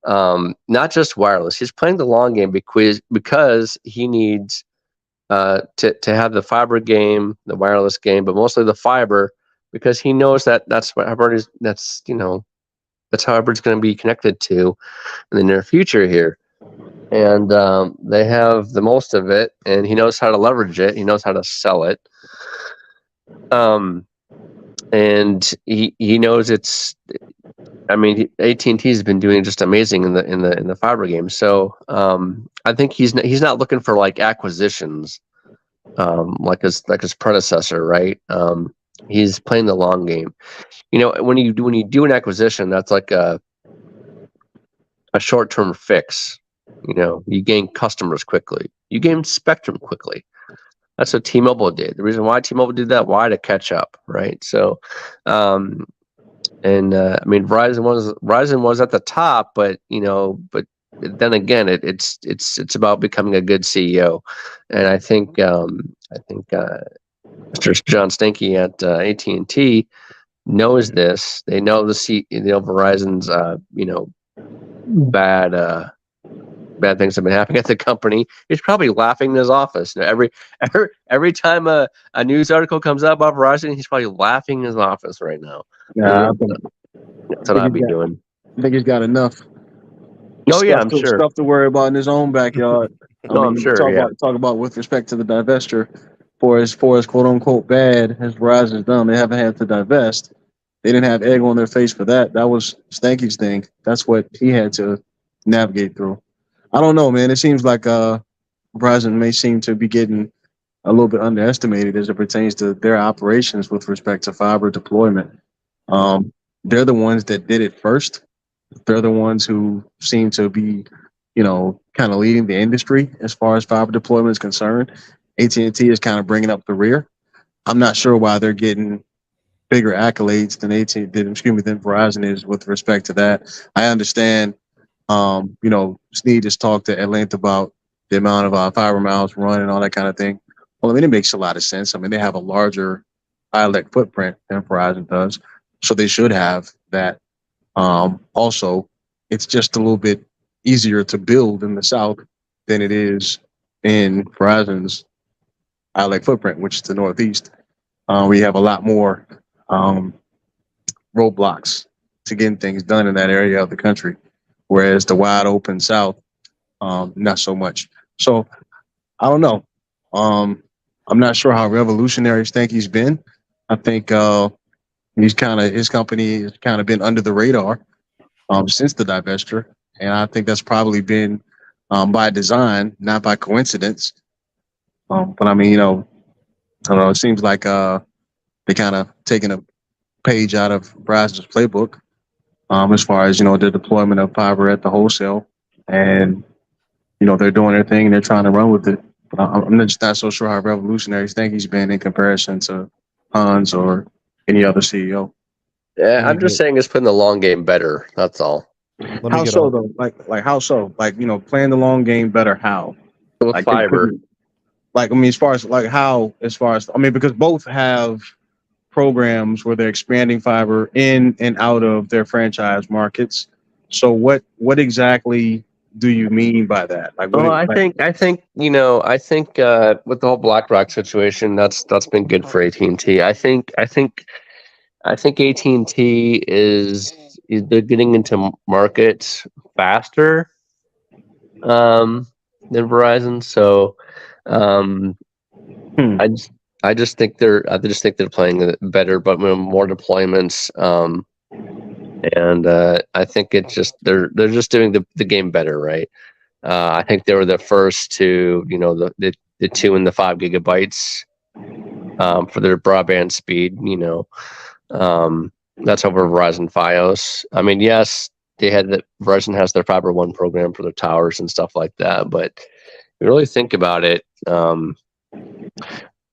Not just wireless. He's playing the long game because he needs to have the fiber game, the wireless game, but mostly the fiber, because he knows that's what hybrid is. That's how hybrid's going to be connected to in the near future here. And they have the most of it, and he knows how to leverage it. He knows how to sell it. And he knows it's. I mean, AT&T has been doing just amazing in the fiber game. So I think he's not looking for like acquisitions, like his predecessor, right? He's playing the long game. When you do an acquisition, that's like a short-term fix. You gain customers quickly. You gain spectrum quickly. That's what T-Mobile did. The reason why T-Mobile did that, why? To catch up, right? So, I mean, Verizon was at the top, but then again, it's about becoming a good CEO, and I think Mr. John Stankey at AT&T knows this. They know Verizon's bad things have been happening at the company. He's probably laughing in his office. Every time a news article comes out about Verizon, he's probably laughing in his office right now. Yeah, that's what I'd be doing. I think he's got enough. I'm sure. Stuff to worry about in his own backyard. I'm sure. Talk about with respect to the divestiture, for as quote unquote bad as Verizon's done, they haven't had to divest. They didn't have egg on their face for that. That was Stanky's thing. That's what he had to navigate through. I don't know, man. It seems like Verizon may seem to be getting a little bit underestimated as it pertains to their operations with respect to fiber deployment. They're the ones that did it first. They're the ones who seem to be, kind of leading the industry as far as fiber deployment is concerned. AT&T is kind of bringing up the rear. I'm not sure why they're getting bigger accolades than than Verizon is with respect to that. I understand. Sneed just talked at length about the amount of fiber miles run and all that kind of thing. Well, I mean, it makes a lot of sense. I mean, they have a larger ILEC footprint than Verizon does, so they should have that. Also, it's just a little bit easier to build in the South than it is in Verizon's ILEC footprint, which is the Northeast. We have a lot more roadblocks to getting things done in that area of the country, whereas the wide open South, not so much. So I don't know. I'm not sure how revolutionary Stanky's been. I think his company has kind of been under the radar since the divestiture, and I think that's probably been by design, not by coincidence. But I mean, I don't know. It seems like they kind of taking a page out of Verizon's playbook as far as the deployment of fiber at the wholesale, and they're doing their thing and they're trying to run with it. But I'm just not so sure how revolutionary Stanky's been in comparison to Hans or any other CEO. Yeah, I'm just saying it's putting the long game better. That's all. How so though? Like how so? Like playing the long game better. How? With fiber. As far as because both have programs where they're expanding fiber in and out of their franchise markets. So what exactly do you mean by that? I think with the whole BlackRock situation, that's been good for AT&T. I think AT&T they're getting into markets faster than Verizon. So I just think they're playing it better, but more deployments. And I think they're just doing the game better, right? I think they were the first to the 2 and the 5 gigabytes for their broadband speed. That's over Verizon Fios. I mean, yes, Verizon has their Fiber One program for their towers and stuff like that, but if you really think about it,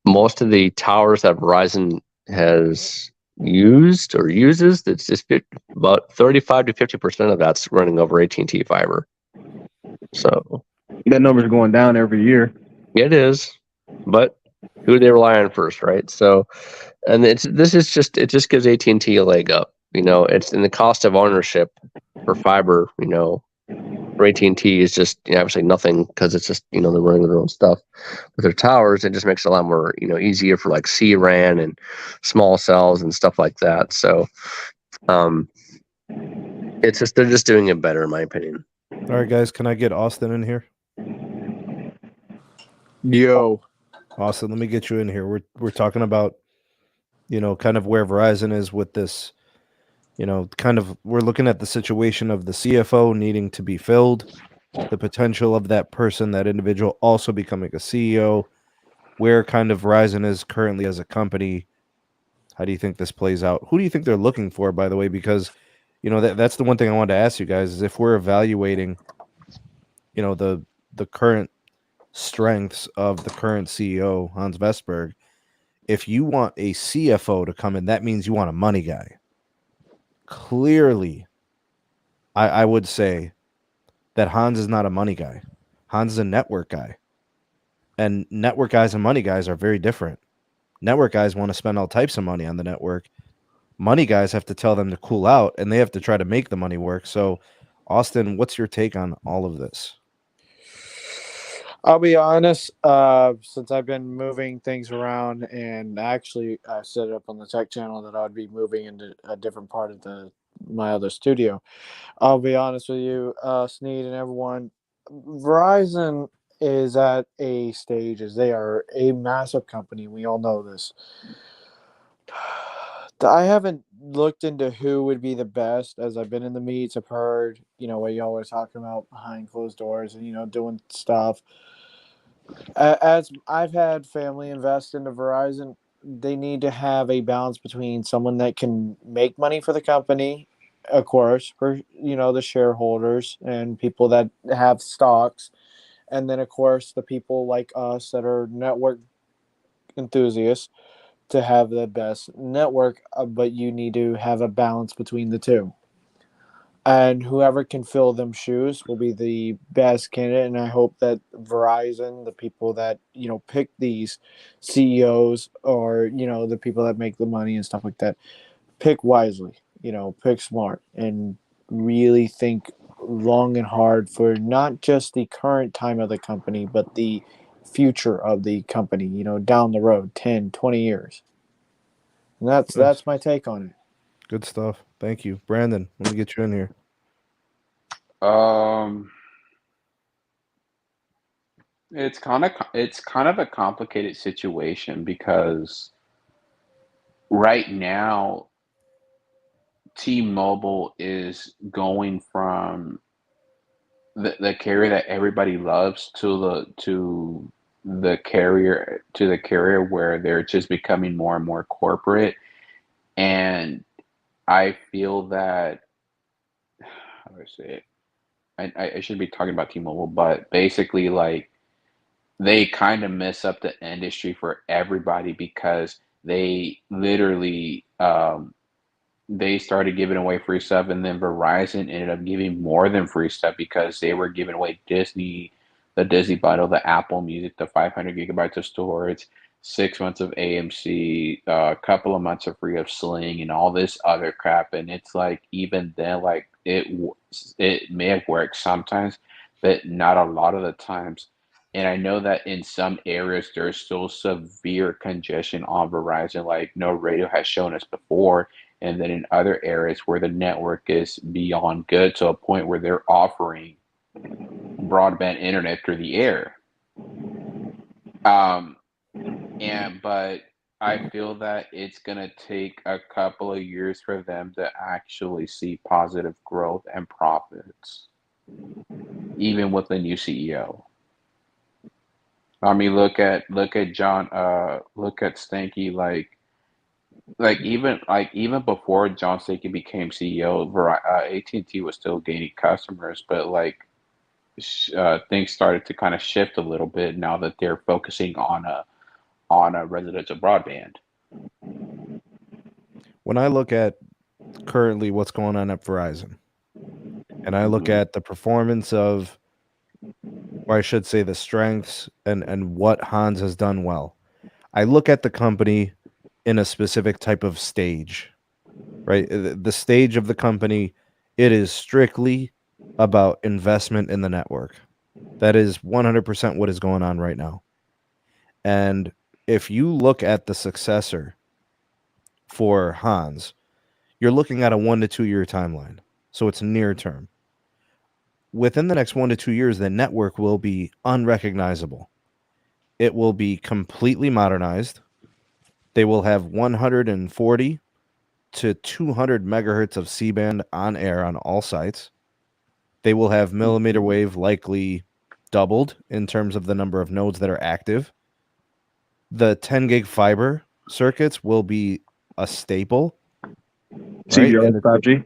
most of the towers that Verizon has used or uses, it's just about 35 to 50% of that's running over AT&T fiber. So that number's going down every year. It is, but who do they rely on first, right? So, and it just gives AT&T a leg up. It's in the cost of ownership for fiber. For AT&T is just obviously nothing because it's just they're running their own stuff. With their towers, it just makes it a lot more easier for like C-RAN and small cells and stuff like that. So, it's just they're just doing it better in my opinion. All right, guys, can I get Austin in here? Yo, Austin, let me get you in here. We're talking about kind of where Verizon is with this. We're looking at the situation of the CFO needing to be filled, the potential of that person, that individual also becoming a CEO, where kind of Verizon is currently as a company. How do you think this plays out? Who do you think they're looking for, by the way? Because, that's the one thing I wanted to ask you guys is if we're evaluating, the current strengths of the current CEO, Hans Vestberg, if you want a CFO to come in, that means you want a money guy. Clearly, I would say that Hans is not a money guy. Hans is a network guy. And network guys and money guys are very different. Network guys want to spend all types of money on the network. Money guys have to tell them to cool out, and they have to try to make the money work. So, Austin, what's your take on all of this? I'll be honest, since I've been moving things around, and actually I set it up on the tech channel that I would be moving into a different part of my other studio. I'll be honest with you, Sneed and everyone, Verizon is at a stage as they are a massive company. We all know this. I haven't looked into who would be the best as I've been in the meets. I've heard, what y'all were talking about behind closed doors and, doing stuff. As I've had family invest into Verizon, they need to have a balance between someone that can make money for the company, of course, for the shareholders and people that have stocks, and then of course the people like us that are network enthusiasts to have the best network, but you need to have a balance between the two. And whoever can fill them shoes will be the best candidate. And I hope that Verizon, the people that pick these CEOs or the people that make the money and stuff like that, pick wisely. Pick smart and really think long and hard for not just the current time of the company, but the future of the company. Down the road, 10, 20 years. And that's my take on it. Good stuff. Thank you. Brandon, let me get you in here. It's kind of a complicated situation because right now T-Mobile is going from the carrier that everybody loves to the carrier where they're just becoming more and more corporate. And I feel that, how do I say it? I should be talking about T-Mobile, but basically, like, they kind of mess up the industry for everybody because they literally they started giving away free stuff, and then Verizon ended up giving more than free stuff because they were giving away the Disney bundle, the Apple Music, the 500 gigabytes of storage, 6 months of AMC, a couple of months of free of Sling, and all this other crap. And it's like, even then, like, it may have worked sometimes, but not a lot of the times. And I know that in some areas there's still severe congestion on Verizon, like no radio has shown us before. And then in other areas where the network is beyond good to a point where they're offering broadband internet through the air. But I feel that it's gonna take a couple of years for them to actually see positive growth and profits, even with the new CEO. I mean, look at John. Look at Stanky. Even before John Stanky became CEO, AT&T was still gaining customers, but things started to kind of shift a little bit now that they're focusing on a residential broadband. When I look at currently what's going on at Verizon, and I look at the performance of, or I should say the strengths and what Hans has done well, I look at the company in a specific type of stage, right? The stage of the company, it is strictly about investment in the network. That is 100% what is going on right now. And if you look at the successor for Hans, you're looking at a 1 to 2 year timeline. So it's near term. Within the next 1 to 2 years, the network will be unrecognizable. It will be completely modernized. They will have 140 to 200 megahertz of C-band on air on all sites. They will have millimeter wave likely doubled in terms of the number of nodes that are active. The 10 gig fiber circuits will be a staple. CBRS 5G.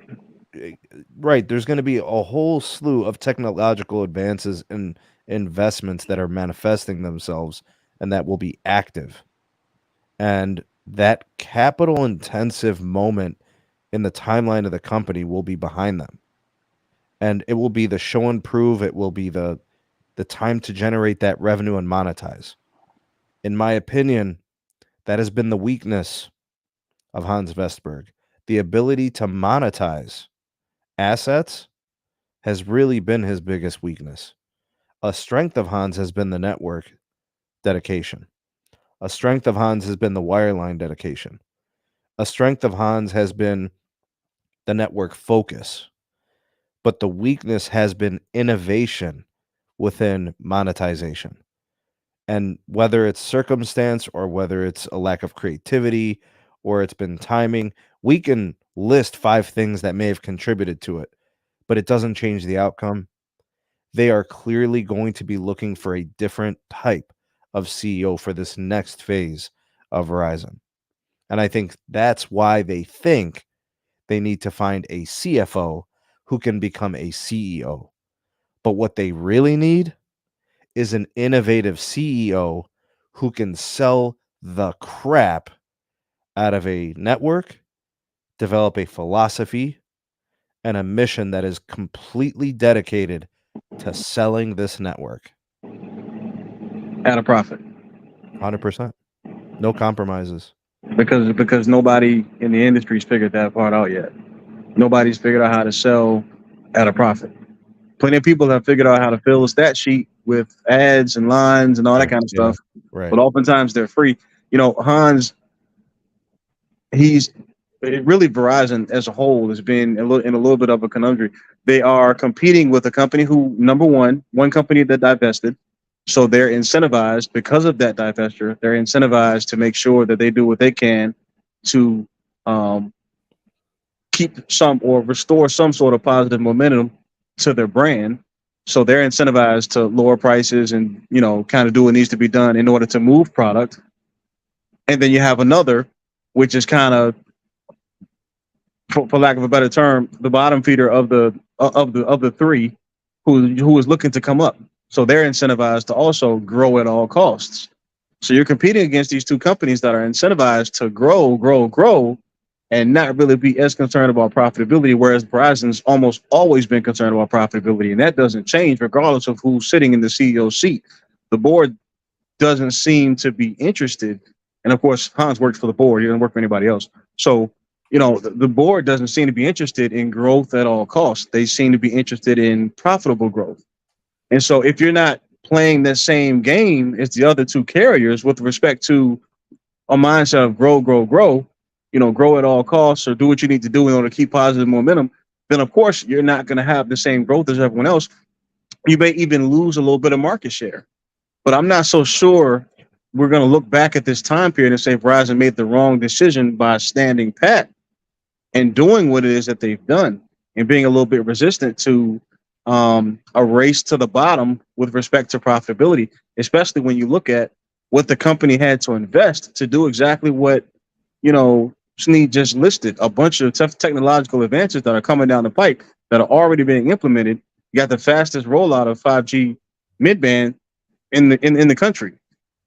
Right. There's going to be a whole slew of technological advances and investments that are manifesting themselves and that will be active. And that capital intensive moment in the timeline of the company will be behind them. And it will be the show and prove. It will be the time to generate that revenue and monetize. In my opinion, that has been the weakness of Hans Vestberg. The ability to monetize assets has really been his biggest weakness. A strength of Hans has been the network dedication. A strength of Hans has been the wireline dedication. A strength of Hans has been the network focus. But the weakness has been innovation within monetization. And whether it's circumstance or whether it's a lack of creativity or it's been timing, we can list 5 things that may have contributed to it, but it doesn't change the outcome. They are clearly going to be looking for a different type of CEO for this next phase of Verizon. And I think that's why they think they need to find a CFO who can become a CEO. But what they really need is an innovative CEO who can sell the crap out of a network, develop a philosophy, and a mission that is completely dedicated to selling this network. At a profit. 100%. No compromises. Because nobody in the industry's figured that part out yet. Nobody's figured out how to sell at a profit. Plenty of people have figured out how to fill a stat sheet with ads and lines and all that kind of stuff. Right. But oftentimes they're free. Hans, really Verizon as a whole has been in a little bit of a conundrum. They are competing with a company who, number one company that divested. So they're incentivized because of that divestiture. They're incentivized to make sure that they do what they can to keep some or restore some sort of positive momentum to their brand. So they're incentivized to lower prices and, kind of do what needs to be done in order to move product. And then you have another, which is kind of, for lack of a better term, the bottom feeder of the three who is looking to come up. So they're incentivized to also grow at all costs. So you're competing against these two companies that are incentivized to grow, and not really be as concerned about profitability, whereas Verizon's almost always been concerned about profitability, and that doesn't change regardless of who's sitting in the CEO seat. The board doesn't seem to be interested, and of course, Hans works for the board. He doesn't work for anybody else. So, the board doesn't seem to be interested in growth at all costs. They seem to be interested in profitable growth. And so if you're not playing the same game as the other two carriers with respect to a mindset of grow, grow at all costs or do what you need to do in order to keep positive momentum, then of course you're not going to have the same growth as everyone else. You may even lose a little bit of market share. But I'm not so sure we're going to look back at this time period and say Verizon made the wrong decision by standing pat and doing what it is that they've done and being a little bit resistant to a race to the bottom with respect to profitability, especially when you look at what the company had to invest to do exactly what, Sneed just listed, a bunch of technological advances that are coming down the pike that are already being implemented. You got the fastest rollout of 5G midband in the country.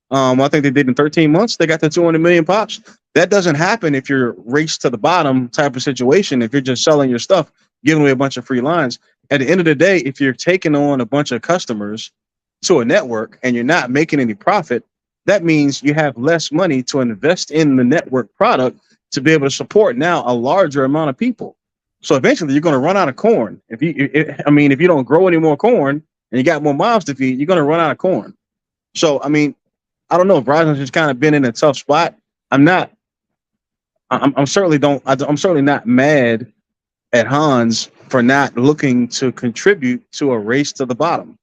I think they did in 13 months. They got the 200 million pops. That doesn't happen if you're race to the bottom type of situation. If you're just selling your stuff, giving away a bunch of free lines. At the end of the day, if you're taking on a bunch of customers to a network and you're not making any profit, that means you have less money to invest in the network product to be able to support now a larger amount of people. So eventually, you're going to run out of corn. If you don't grow any more corn and you got more mobs to feed, you're going to run out of corn. So I don't know. Verizon's just kind of been in a tough spot. I'm certainly not mad at Hans for not looking to contribute to a race to the bottom.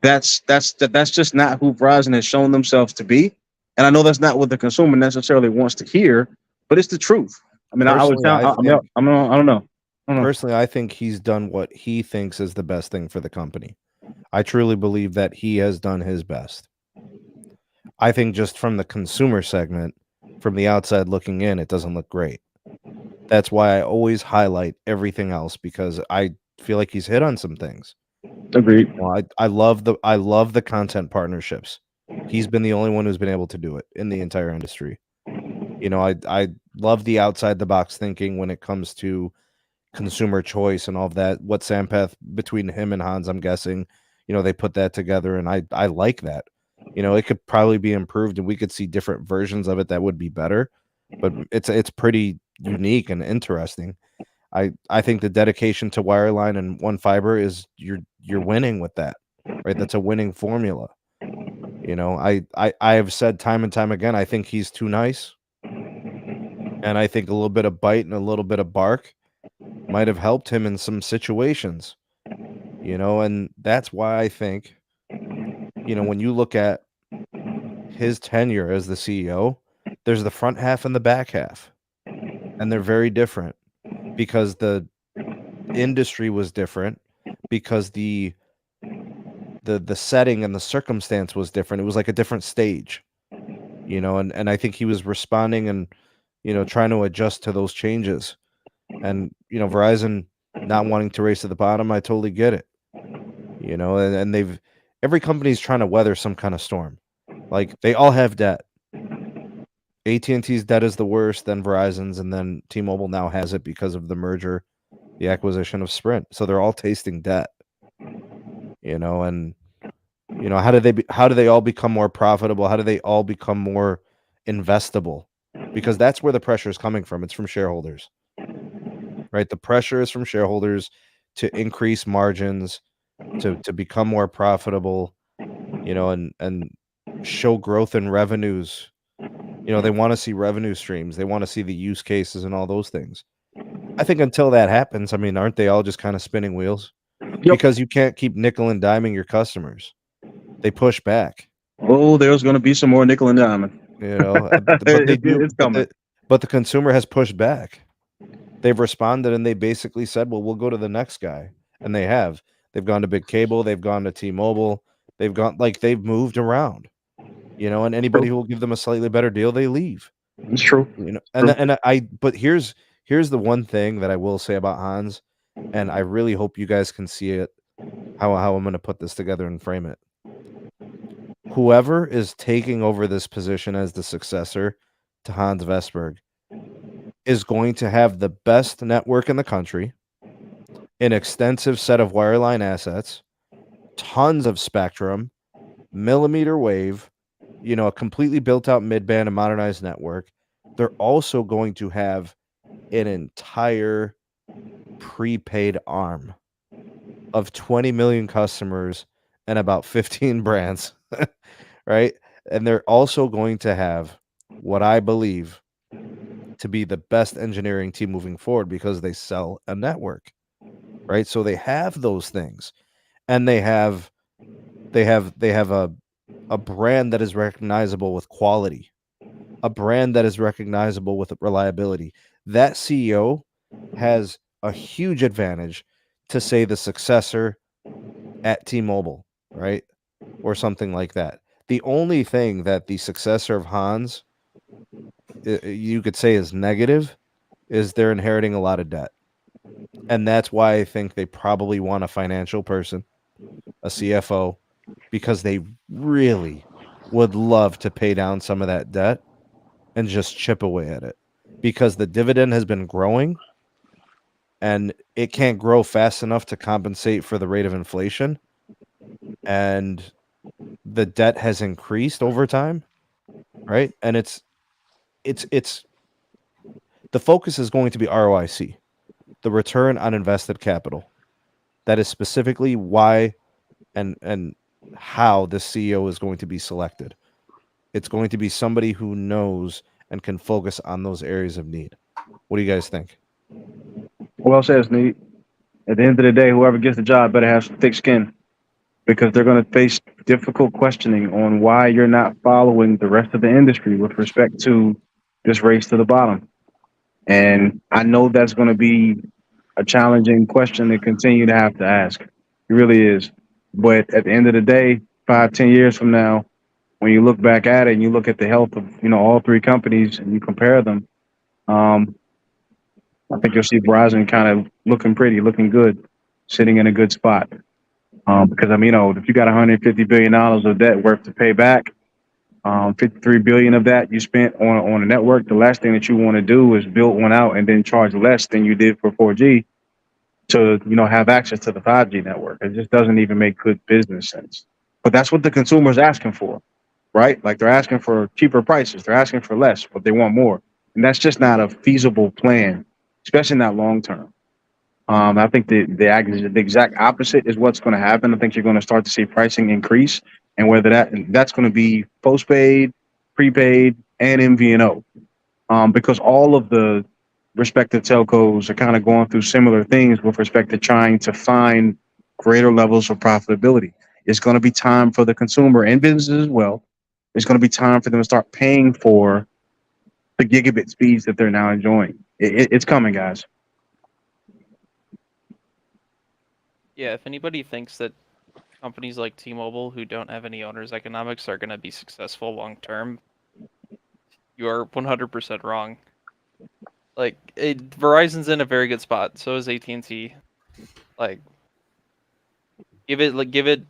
That's just not who Verizon has shown themselves to be. And I know that's not what the consumer necessarily wants to hear, but it's the truth. I don't know. Personally, I think he's done what he thinks is the best thing for the company. I truly believe that he has done his best. I think just from the consumer segment, from the outside looking in, it doesn't look great. That's why I always highlight everything else, because I feel like he's hit on some things. Agreed. Well, I love the content partnerships. He's been the only one who's been able to do it in the entire industry. I love the outside the box thinking when it comes to consumer choice and all of that. What Sampath between him and Hans, I'm guessing, they put that together, and I like that. It could probably be improved, and we could see different versions of it that would be better. But it's pretty unique and interesting. I think the dedication to wireline and one fiber is you're winning with that, right? That's a winning formula. I have said time and time again, I think he's too nice, and I think a little bit of bite and a little bit of bark might have helped him in some situations. And that's why I think, when you look at his tenure as the CEO, there's the front half and the back half, and they're very different because the industry was different, because the setting and the circumstance was different. It was like a different stage, and I think he was responding and, trying to adjust to those changes. And, Verizon not wanting to race to the bottom, I totally get it. And every company's trying to weather some kind of storm. Like, they all have debt. AT&T's debt is the worst, then Verizon's, and then T-Mobile now has it because of the merger, the acquisition of Sprint. So they're all tasting debt. And how do they all become more profitable? How do they all become more investable? Because that's where the pressure is coming from. It's from shareholders, right? The pressure is from shareholders to increase margins, to become more profitable, and show growth in revenues. They want to see revenue streams. They want to see the use cases and all those things. I think until that happens, aren't they all just kind of spinning wheels? Yep. Because you can't keep nickel and diming your customers. They push back. Oh, there's going to be some more nickel and diming. But they do. It's coming. But the consumer has pushed back. They've responded, and they basically said, well, we'll go to the next guy. And they have. They've gone to Big Cable. They've gone to T-Mobile. They've moved around. And anybody who will give them a slightly better deal, they leave. It's true. But here's the one thing that I will say about Hans, and I really hope you guys can see it, how I'm going to put this together and frame it. Whoever is taking over this position as the successor to Hans Vestberg is going to have the best network in the country, an extensive set of wireline assets, tons of spectrum, millimeter wave, a completely built out midband and modernized network. They're also going to have an entire prepaid arm of 20 million customers and about 15 brands, right? And they're also going to have what I believe to be the best engineering team moving forward, because they sell a network, right? So they have those things, and they have a brand that is recognizable with quality, a brand that is recognizable with reliability. That CEO has a huge advantage to say the successor at T-Mobile, right? Or something like that. The only thing that the successor of Hans, you could say, is negative is they're inheriting a lot of debt. And that's why I think they probably want a financial person, a CFO, because they really would love to pay down some of that debt and just chip away at it. Because the dividend has been growing and it can't grow fast enough to compensate for the rate of inflation. And the debt has increased over time, right? And it's the focus is going to be ROIC, the return on invested capital. That is specifically why and how the CEO is going to be selected. It's going to be somebody who knows and can focus on those areas of need. What do you guys think? Well said, Sneed. At the end of the day, whoever gets the job better have some thick skin, because they're going to face difficult questioning on why you're not following the rest of the industry with respect to this race to the bottom. And I know that's going to be a challenging question to continue to have to ask. It really is. But at the end of the day, 5, 10 years from now, when you look back at it and you look at the health of all three companies and you compare them, I think you'll see Verizon kind of looking pretty, looking good, sitting in a good spot. Because if you got $150 billion of debt worth to pay back, 53 billion of that you spent on a network. The last thing that you want to do is build one out and then charge less than you did for 4G to have access to the 5G network. It just doesn't even make good business sense. But that's what the consumer's asking for, right? Like, they're asking for cheaper prices, they're asking for less, but they want more, and that's just not a feasible plan, especially not long term. I think the exact opposite is what's going to happen. I think you're going to start to see pricing increase, and whether that's going to be postpaid, prepaid, and MVNO, because all of the respective telcos are kind of going through similar things with respect to trying to find greater levels of profitability. It's going to be time for the consumer and businesses as well. It's going to be time for them to start paying for the gigabit speeds that they're now enjoying. It's coming, guys. Yeah, if anybody thinks that companies like T-Mobile, who don't have any owners' economics, are going to be successful long term, you are 100% wrong. Like, Verizon's in a very good spot. So is AT&T. Like, give it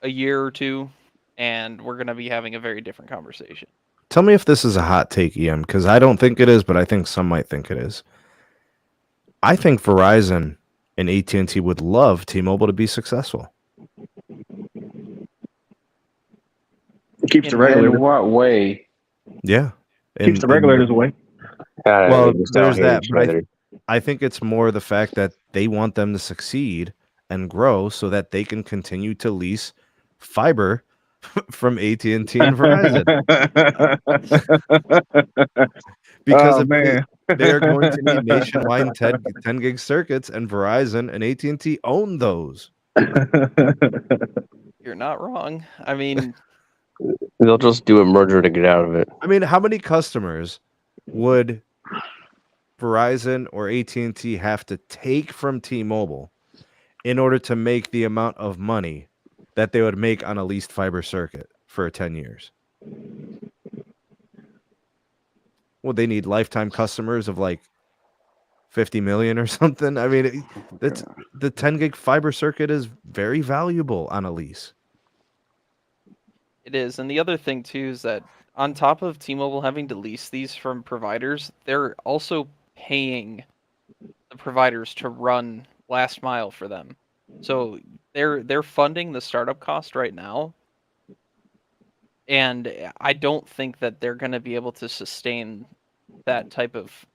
a year or two, and we're going to be having a very different conversation. Tell me if this is a hot take, EM, because I don't think it is, but I think some might think it is. I think Verizon and AT&T would love T-Mobile to be successful. It keeps the regulators. In what way? Yeah. Keeps the regulators away. Well, there's that. But I think it's more the fact that they want them to succeed and grow so that they can continue to lease fiber from AT&T and Verizon. Because they are going to need nationwide 10 gig circuits, and Verizon and AT&T own those. You're not wrong. I mean, they'll just do a merger to get out of it. I mean, how many customers would Verizon or AT&T have to take from T-Mobile in order to make the amount of money that they would make on a leased fiber circuit for 10 years? Well, they need lifetime customers of like 50 million or something. I mean, that's the 10 gig fiber circuit is very valuable on a lease. It is. And the other thing too is that on top of T-Mobile having to lease these from providers, they're also paying the providers to run last mile for them. So they're funding the startup cost right now. And I don't think that they're going to be able to sustain that type of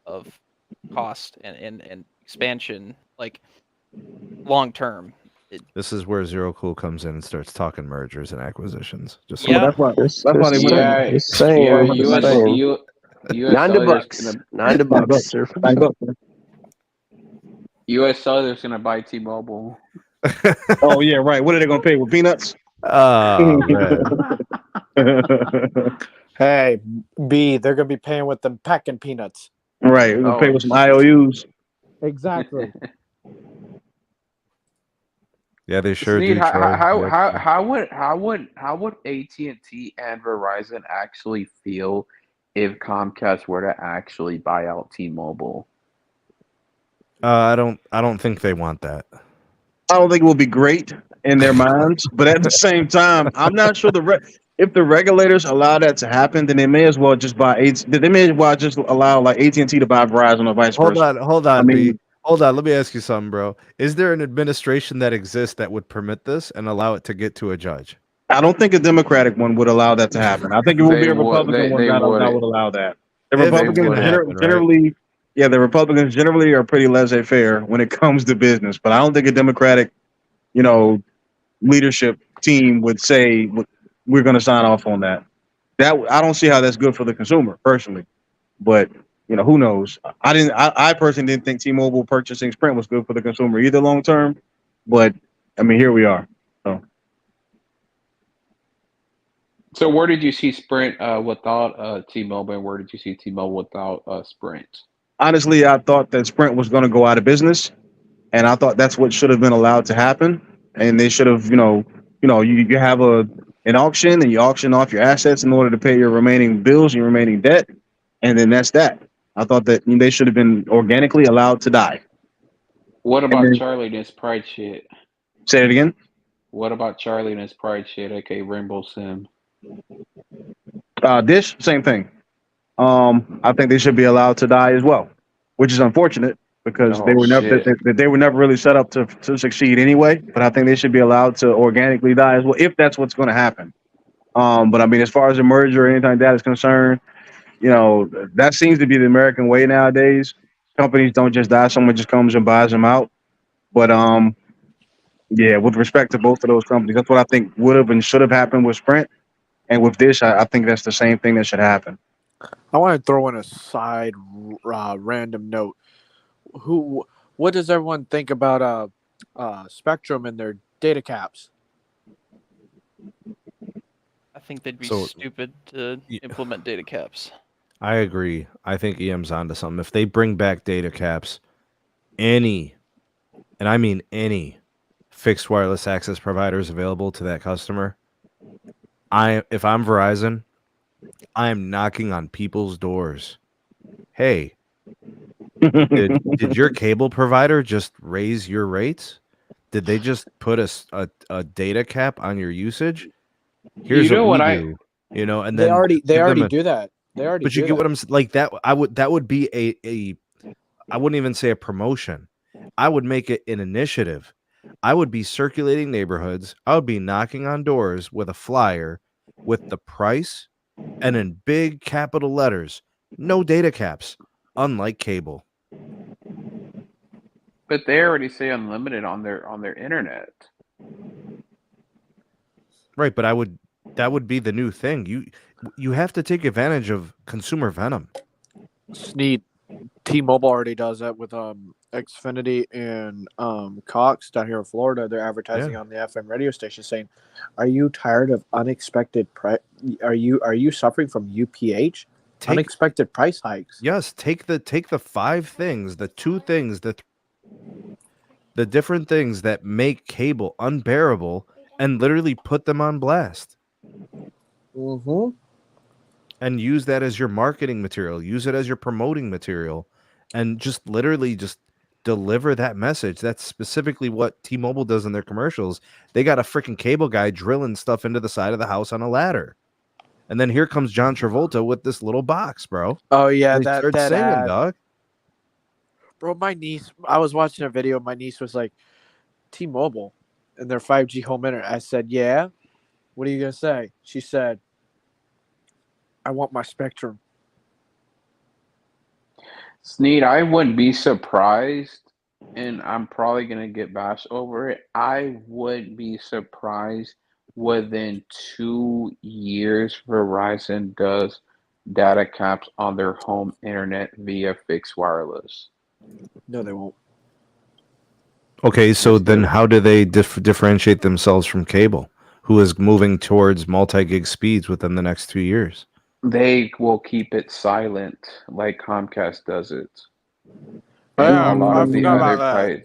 cost and expansion like long term. This is where Zero Cool comes in and starts talking mergers and acquisitions. Just Yeah. That's why they went. Yeah, $9. Sir. US Cellular's gonna buy T-Mobile. Oh yeah, right. What are they gonna pay with peanuts? Oh man. Hey, B, they're gonna be paying with them packing peanuts. Right, we're gonna pay with some IOUs. Exactly. Yeah, they sure Sneed, do, Troy. Yep. how would AT&T and Verizon actually feel if Comcast were to actually buy out T-Mobile? I don't think they want that. I don't think it will be great in their minds, but at the same time, I'm not sure if the regulators allow that to happen, then they may as well just they may as well just allow like AT&T to buy Verizon or vice versa. Hold I on, B. mean, Hold on. Let me ask you something, bro. Is there an administration that exists that would permit this and allow it to get to a judge? I don't think a Democratic one would allow that to happen. I think it would be a Republican one that would allow that. The If it's Republicans gonna happen, generally, yeah, the Republicans generally are pretty laissez-faire when it comes to business, but I don't think a Democratic, leadership team would say we're going to sign off on that. That I don't see how that's good for the consumer personally, but who knows? I personally didn't think T-Mobile purchasing Sprint was good for the consumer either long term, but I mean here we are. So where did you see Sprint without T-Mobile, and where did you see T-Mobile without Sprint? Honestly, I thought that Sprint was going to go out of business, and I thought that's what should have been allowed to happen. And they should have, you have an auction, and you auction off your assets in order to pay your remaining bills, your remaining debt, and then that's that. I thought that they should have been organically allowed to die. What about Charlie and his pride shit? Say it again. What about Charlie and his pride shit, aka Rainbow Sim? Dish, same thing. I think they should be allowed to die as well, which is unfortunate because they were never really set up to succeed anyway. But I think they should be allowed to organically die as well if that's what's going to happen. But I mean, as far as a merger or anything like that is concerned, that seems to be the American way nowadays. Companies don't just die; someone just comes and buys them out. But yeah, with respect to both of those companies, that's what I think would have and should have happened with Sprint. And with Dish, I think that's the same thing that should happen. I want to throw in a side random note. What does everyone think about Spectrum and their data caps? I think they'd be stupid to implement data caps. I agree. I think EM's onto something. If they bring back data caps, any, and I mean any, fixed wireless access providers available to that customer, if I'm Verizon, I am knocking on people's doors. Hey, did your cable provider just raise your rates? Did they just put a data cap on your usage? Here's what we do. And they then already do that. They already. But you get what I'm like. That would be a I wouldn't even say a promotion. I would make it an initiative. I would be circulating neighborhoods. I would be knocking on doors with a flyer with the price and in big capital letters, no data caps, unlike cable. But they already say unlimited on their internet. Right, but that would be the new thing. You have to take advantage of consumer venom. Sneed, T-Mobile already does that with Xfinity and Cox down here in Florida. They're advertising on the FM radio station saying, "Are you tired of unexpected price? Are you suffering from UPH? Unexpected price hikes?" Yes, take the 5 things, the 2 things, the different things that make cable unbearable, and literally put them on blast. Mm-hmm. And use that as your marketing material. Use it as your promoting material. And just literally just deliver that message. That's specifically what T-Mobile does in their commercials. They got a freaking cable guy drilling stuff into the side of the house on a ladder. And then here comes John Travolta with this little box, bro. Oh, yeah. And that singing, ad. dog. Bro, my niece, I was watching a video. My niece was like, T-Mobile and their 5G home internet. I said, yeah. What are you going to say? She said, I want my Spectrum. Sneed, I wouldn't be surprised, and I'm probably going to get bashed over it. I would be surprised within 2 years Verizon does data caps on their home internet via fixed wireless. No, they won't. Okay, so then how do they differentiate themselves from cable, who is moving towards multi-gig speeds within the next 2 years? They will keep it silent like Comcast does it. Yeah, I forgot about that.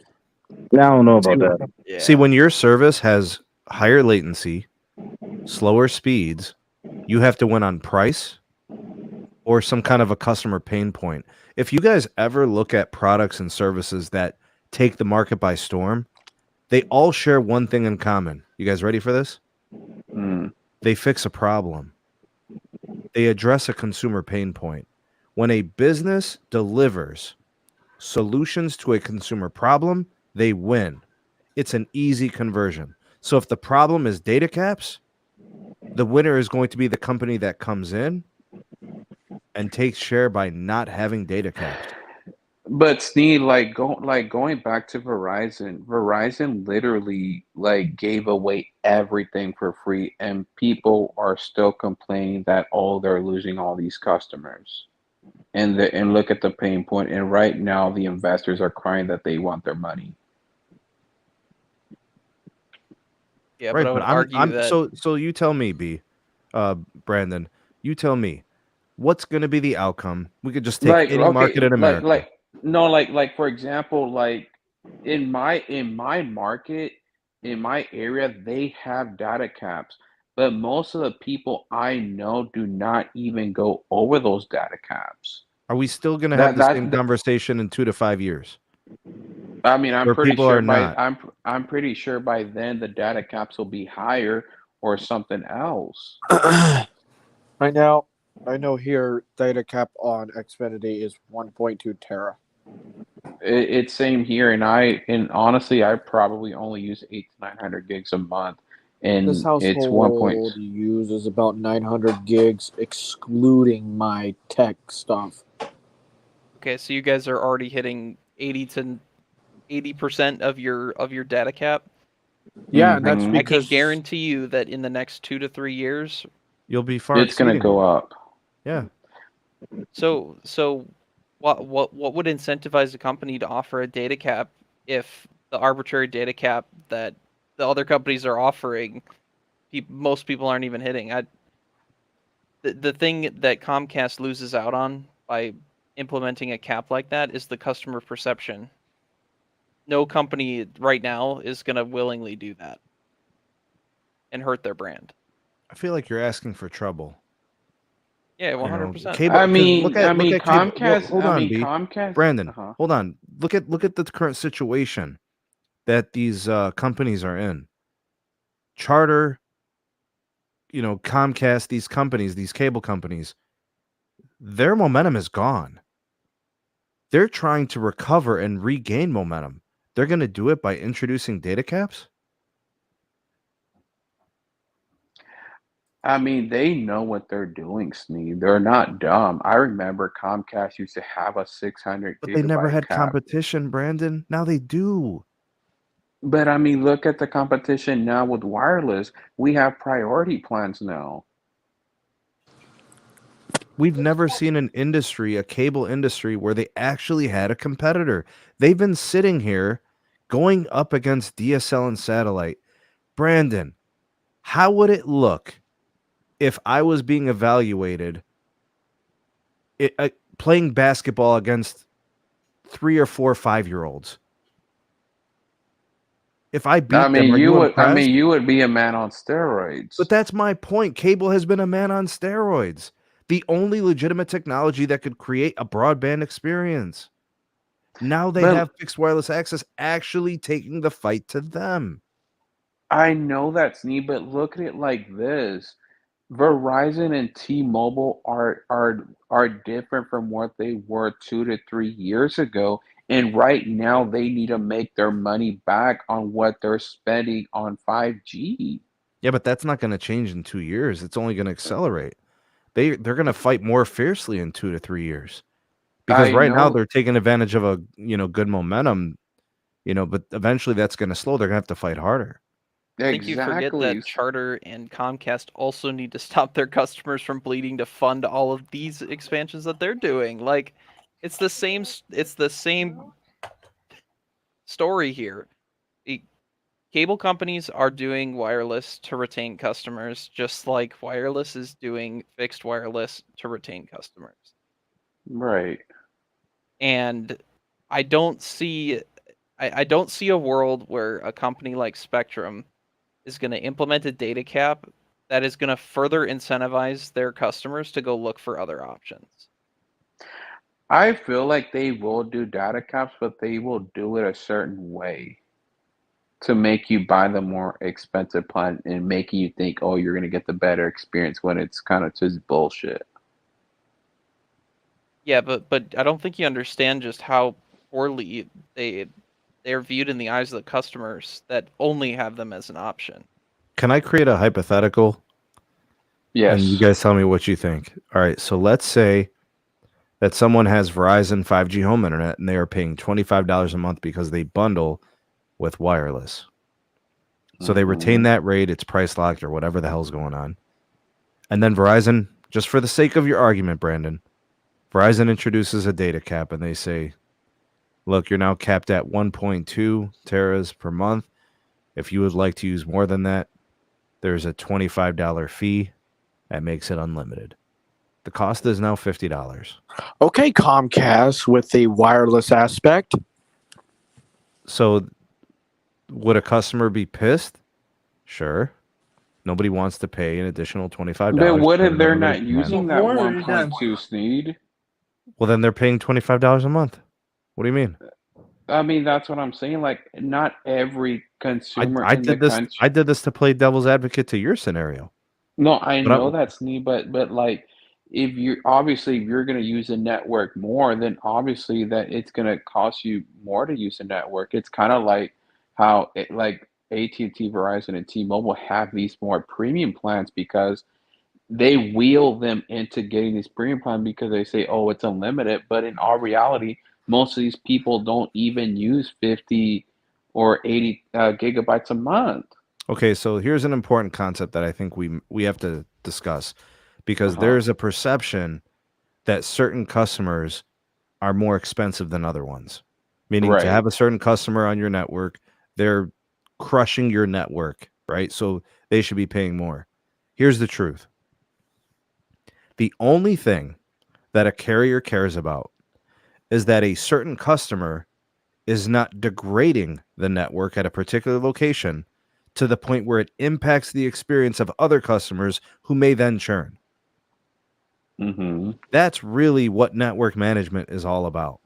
Yeah, I don't know about that. Yeah. See, when your service has higher latency, slower speeds, you have to win on price or some kind of a customer pain point. If you guys ever look at products and services that take the market by storm, they all share one thing in common. You guys ready for this? They fix a problem. They address a consumer pain point. When a business delivers solutions to a consumer problem, they win. It's an easy conversion. So if the problem is data caps, the winner is going to be the company that comes in and takes share by not having data caps. But Sneed, going back to Verizon, Verizon literally like gave away everything for free, and people are still complaining that they're losing all these customers. And look at the pain point. And right now, the investors are crying that they want their money. Yeah, Right, but I would argue that so you tell me, Brandon, you tell me what's going to be the outcome. We could just take any market in America. For example, like in my market, in my area, they have data caps, but most of the people I know do not even go over those data caps. Are we still going to have That the same that conversation in 2 to 5 years I mean, where people are not? I'm pretty sure by then the data caps will be higher or something else. Right now, I know here data cap on Xfinity is 1.2 tera. It's same here, and honestly, I probably only use 800 to 900 gigs a month, This and it's 1 point. household uses about 900 gigs, excluding my tech stuff. okay, so you guys are already hitting 80% of your data cap. Yeah, and that's Mhm. I can because guarantee you that in the next 2 to 3 years, You'll be far It's gonna exceeding go it. up. Yeah. so what would incentivize a company to offer a data cap if the arbitrary data cap that the other companies are offering, most people aren't even hitting? The thing that Comcast loses out on by implementing a cap like that is the customer perception. No company right now is going to willingly do that and hurt their brand. I feel like you're asking for trouble. Yeah, You know, 100%. cable. 'Cause look at cable. Comcast. Hold on, B. Comcast. Brandon, Uh-huh. hold on. Look at the current situation that these companies are in. Charter, Comcast, these companies, these cable companies, their momentum is gone. They're trying to recover and regain momentum. They're going to do it by introducing data caps? I mean, they know what they're doing, Sneed. They're not dumb. I remember Comcast used to have a 600 But they never gigabyte had cap. competition, Brandon. Now they do. But I mean, look at the competition now with wireless. We have priority plans now. We've never seen an industry, a cable industry, where they actually had a competitor. They've been sitting here going up against DSL and satellite. Brandon, how would it look if I was being evaluated playing basketball against 3 or 4 5-year-olds? If I beat them, are you impressed? You would be a man on steroids. But that's my point. Cable has been a man on steroids. The only legitimate technology that could create a broadband experience. Now they have fixed wireless access actually taking the fight to them. I know that's neat, but look at it like this. Verizon and T-Mobile are different from what they were 2 to 3 years ago, and right now they need to make their money back on what they're spending on 5G. Yeah, but that's not going to change in 2 years. It's only going to accelerate. They're going to fight more fiercely in 2 to 3 years. Because I right now know they're taking advantage of a, good momentum, but eventually that's going to slow. They're going to have to fight harder. I think you forget exactly. that Charter and Comcast also need to stop their customers from bleeding to fund all of these expansions that they're doing. Like, it's the same story here. Cable companies are doing wireless to retain customers, just like wireless is doing fixed wireless to retain customers. Right. And I don't see I don't see a world where a company like Spectrum is going to implement a data cap that is going to further incentivize their customers to go look for other options. I feel like they will do data caps, but they will do it a certain way to make you buy the more expensive plan and making you think, oh, you're going to get the better experience when it's kind of just bullshit. Yeah, but I don't think you understand just how poorly they're viewed in the eyes of the customers that only have them as an option. Can I create a hypothetical? Yes. And you guys tell me what you think. All right, so let's say that someone has Verizon 5G home internet and they are paying $25 a month because they bundle with wireless. So they retain that rate, it's price locked or whatever the hell's going on. And then Verizon, just for the sake of your argument, Brandon, Verizon introduces a data cap and they say, look, you're now capped at 1.2 teras per month. If you would like to use more than that, there's a $25 fee that makes it unlimited. The cost is now $50. Okay, Comcast with the wireless aspect. So would a customer be pissed? Sure. Nobody wants to pay an additional $25. But what if they're unlimited not plan. using that 1.2 Sneed? Well, then they're paying $25 a month. What do you mean? I mean, that's what I'm saying. Like, not every consumer I in the did this. country. I did this to play devil's advocate to your scenario. No, I But know that's neat, but like, if you're obviously if you're going to use a network more, then obviously that it's going to cost you more to use a network. It's kind of like how like AT&T, Verizon, and T-Mobile have these more premium plans because they wheel them into getting this premium plan because they say, oh, it's unlimited. But in all reality, most of these people don't even use 50 or 80 gigabytes a month. Okay, so here's an important concept that I think we have to discuss because Uh-huh. there's a perception that certain customers are more expensive than other ones. Meaning to Right. have a certain customer on your network, they're crushing your network, right? So they should be paying more. Here's the truth. The only thing that a carrier cares about is that a certain customer is not degrading the network at a particular location to the point where it impacts the experience of other customers who may then churn. Mm-hmm. That's really what network management is all about.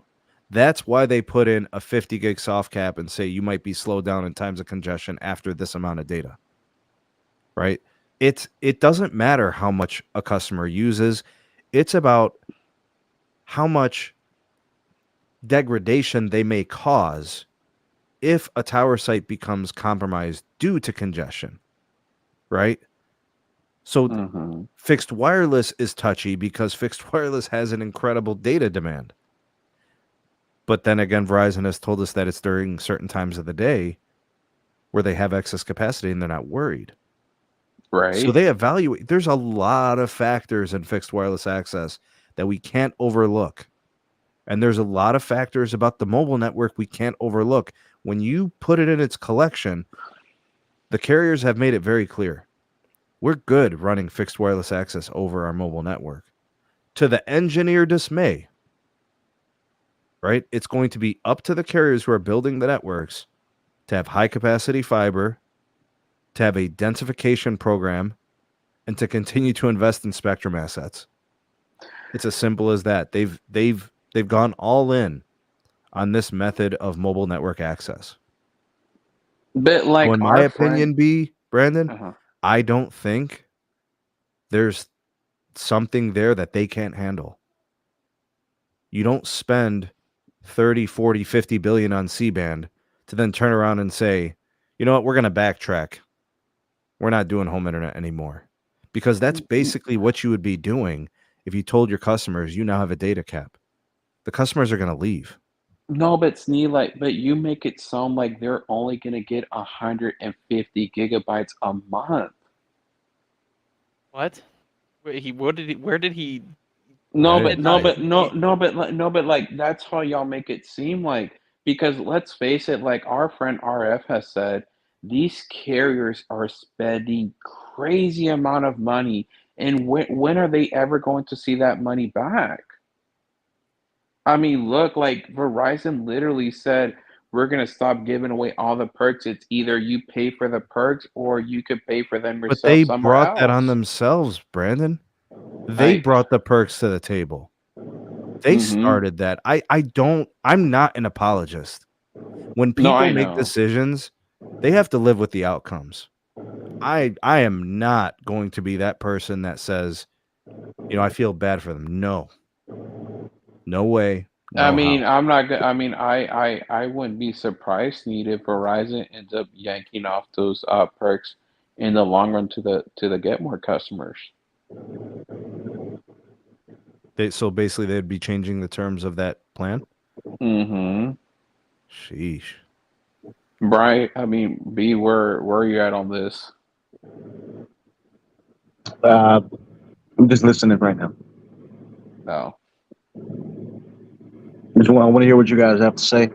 That's why they put in a 50 gig soft cap and say you might be slowed down in times of congestion after this amount of data. Right? It doesn't matter how much a customer uses. It's about how much degradation they may cause if a tower site becomes compromised due to congestion, right? So fixed wireless is touchy because fixed wireless has an incredible data demand. But then again, Verizon has told us that it's during certain times of the day where they have excess capacity and they're not worried. Right. So they evaluate. There's a lot of factors in fixed wireless access that we can't overlook. And there's a lot of factors about the mobile network we can't overlook. When you put it in its collection, the carriers have made it very clear. We're good running fixed wireless access over our mobile network. To the engineer dismay, right? It's going to be up to the carriers who are building the networks to have high capacity fiber, to have a densification program, and to continue to invest in spectrum assets. It's as simple as that. They've gone all in on this method of mobile network access. But like, so in my opinion, Brandon, I don't think there's something there that they can't handle. You don't spend 30, 40, 50 billion on C-band to then turn around and say, you know what, we're going to backtrack. We're not doing home internet anymore. Because that's basically what you would be doing if you told your customers you now have a data cap. The customers are going to leave. No, but Snee, but you make it sound like they're only going to get 150 gigabytes a month. What? Where did he? No, but like that's how y'all make it seem like. Because let's face it, like our friend RF has said, these carriers are spending crazy amount of money, and when are they ever going to see that money back? I mean, look, like Verizon literally said, we're gonna stop giving away all the perks. It's either you pay for the perks or you could pay for them But they yourself somewhere brought that on else. themselves, Brandon. They brought the perks to the table. They started that. I'm not an apologist. When No, I people make know. decisions, they have to live with the outcomes. I am not going to be that person that says, I feel bad for them. No way. No I mean, how. I'm not gonna. I mean, I wouldn't be surprised, Need, if Verizon ends up yanking off those perks in the long run to the get more customers. So basically, they'd be changing the terms of that plan. Mm-hmm. Sheesh. Brian, I mean, B, where are you at on this? I'm just listening right now. Oh. I want to hear what you guys have to say.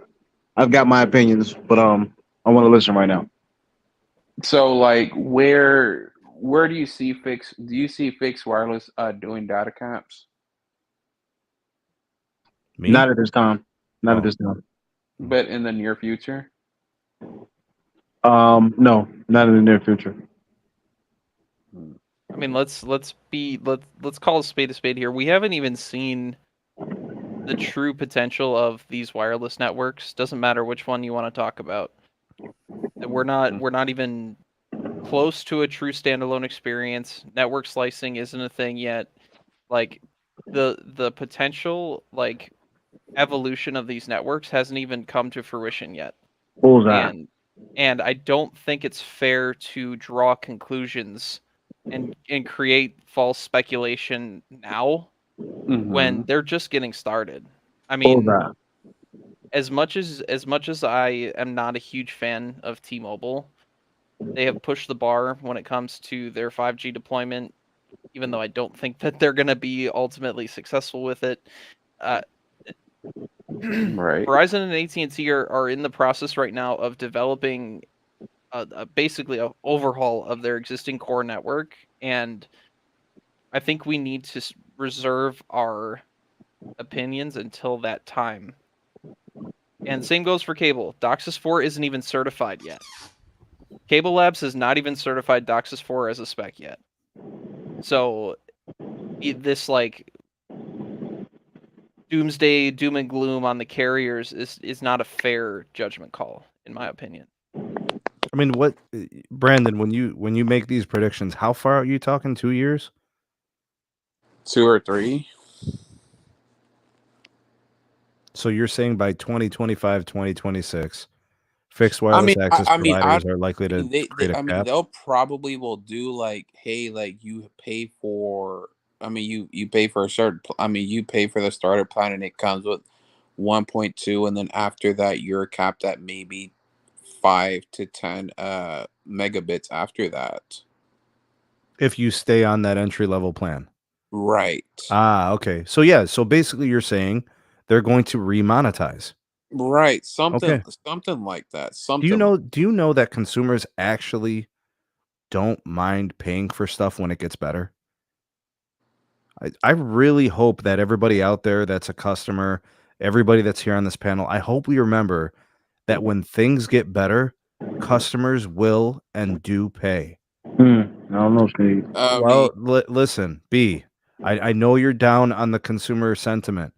I've got my opinions, but I want to listen right now. So, like, where do you see fixed? Do you see fixed wireless doing data caps? Me? Not at this time. Not at this time. But in the near future? No, not in the near future. I mean, let's call a spade here. We haven't even seen the true potential of these wireless networks. Doesn't matter which one you want to talk about. We're not even close to a true standalone experience. Network slicing isn't a thing yet. Like the potential like evolution of these networks hasn't even come to fruition yet. Bullseye. And I don't think it's fair to draw conclusions and create false speculation now when they're just getting started. I mean, Bullseye. as much as I am not a huge fan of T-Mobile, they have pushed the bar when it comes to their 5G deployment, even though I don't think that they're going to be ultimately successful with it. Right. Verizon and AT&T are in the process right now of developing basically an overhaul of their existing core network, and I think we need to reserve our opinions until that time. And same goes for cable. DOCSIS 4 isn't even certified yet. Cable Labs has not even certified DOCSIS 4 as a spec yet. So this like doomsday doom and gloom on the carriers is not a fair judgment call, in my opinion. I mean, what, Brandon? When you make these predictions, how far are you talking? 2 years? 2 or 3. So you're saying by 2025, 2026, fixed wireless access providers are likely to create a cap? They'll probably will do like, hey, like you pay for. I mean, you pay for a certain. You pay for the starter plan, and it comes with 1.2, and then after that, you're capped at maybe 5 to 10 megabits after that. If you stay on that entry level plan. Right. Okay. So yeah, so basically you're saying they're going to remonetize. Right. Something like that. Do you know that consumers actually don't mind paying for stuff when it gets better? I really hope that everybody out there that's a customer, everybody that's here on this panel, I hope we remember that when things get better, customers will and do pay. I don't know, Steve. Well, listen, B, I know you're down on the consumer sentiment,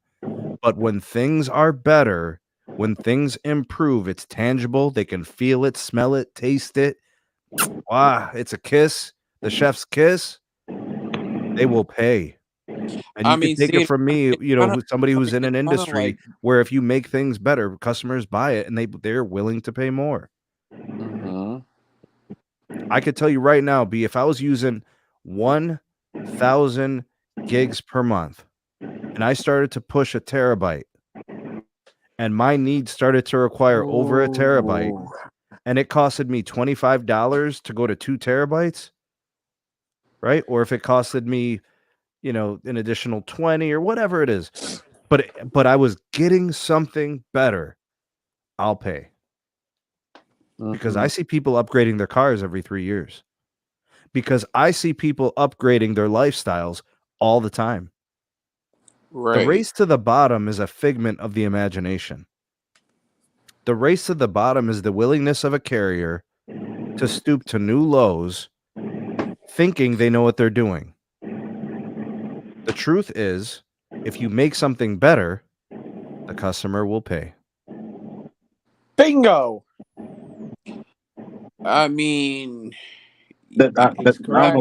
but when things are better, when things improve, it's tangible. They can feel it, smell it, taste it. Wow, it's a kiss, the chef's kiss. They will pay. And you can take it from me, somebody who's in an industry where if you make things better, customers buy it and they're willing to pay more. I could tell you right now, B, if I was using 1,000 gigs per month and I started to push a terabyte and my needs started to require over a terabyte and it costed me $25 to go to 2 terabytes, right? Or if it costed me, an additional 20 or whatever it is, but I was getting something better, I'll pay. Because I see people upgrading their cars every 3 years. Because I see people upgrading their lifestyles all the time. Right. The race to the bottom is a figment of the imagination. The race to the bottom is the willingness of a carrier to stoop to new lows, thinking they know what they're doing. The truth is, if you make something better, the customer will pay. Bingo. I mean, It's correct.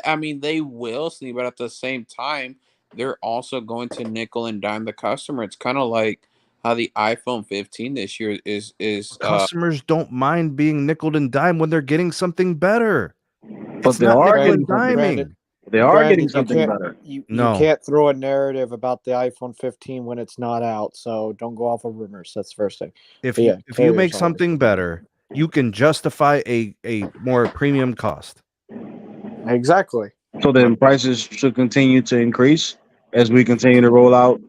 I mean, they will see, but at the same time, they're also going to nickel and dime the customer. It's kind of like how the iPhone 15 this year is. Customers don't mind being nickeled and dimed when they're getting something better. But It's they not are nickel getting and something diming. They are Brandon, getting something better. You No. can't throw a narrative about the iPhone 15 when it's not out. So don't go off of rumors. That's the first thing. If But you yeah, if you carriers make always. something better, you can justify a more premium cost. Exactly. So then prices should continue to increase as we continue to roll out.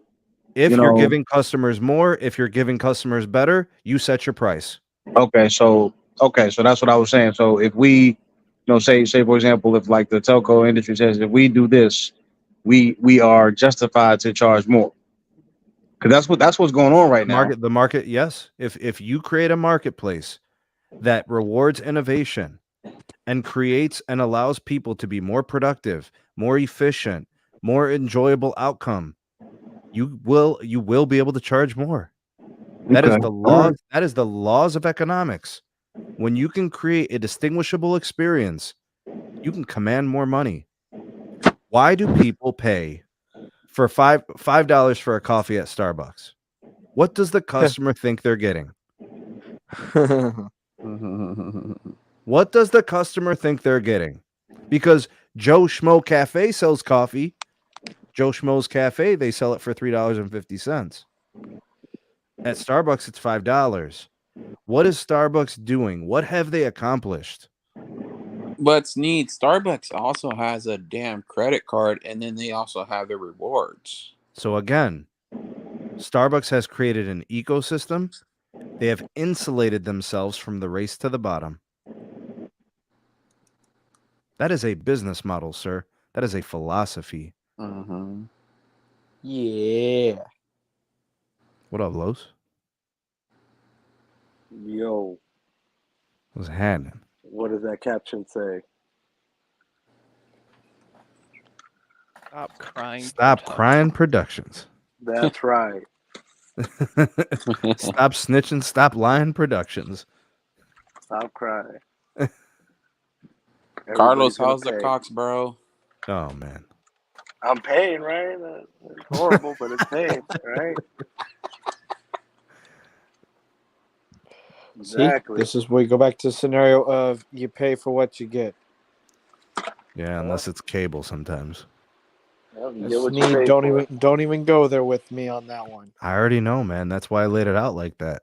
If You you're know, giving customers more, if you're giving customers better, you set your price. okay, so that's what I was saying. So if we, say for example, if like the telco industry says if we do this, we are justified to charge more. Because that's what's going on right now. The market, yes. If you create a marketplace that rewards innovation and creates and allows people to be more productive, more efficient, more enjoyable outcome, you will be able to charge more. That is Okay. the law. That is the laws of economics. When you can create a distinguishable experience, you can command more money. Why do people pay for $5 for a coffee at Starbucks? What does the customer think they're getting? What does the customer think they're getting? Because Joe Schmo Cafe sells coffee. Joe Schmo's Cafe, they sell it for $3.50. At Starbucks, it's $5. What is Starbucks doing? What have they accomplished? But it's neat. Starbucks also has a damn credit card, and then they also have the rewards. So again, Starbucks has created an ecosystem. They have insulated themselves from the race to the bottom. That is a business model, sir. That is a philosophy. Yeah. What up, Los? Yo, What's happening? what does that caption say? Stop crying. Stop crying productions. That's right. Stop snitching. Stop lying productions. Stop crying. Carlos, Everybody's gonna how's the pay. Cox, bro? Oh, man. I'm paying, right? It's horrible, but it's paying, right? Exactly. See, this is where we go back to the scenario of you pay for what you get. Yeah, unless it's cable sometimes. Well, you get what you Sneed, pay for. don't even go there with me on that one. I already know, man. That's why I laid it out like that.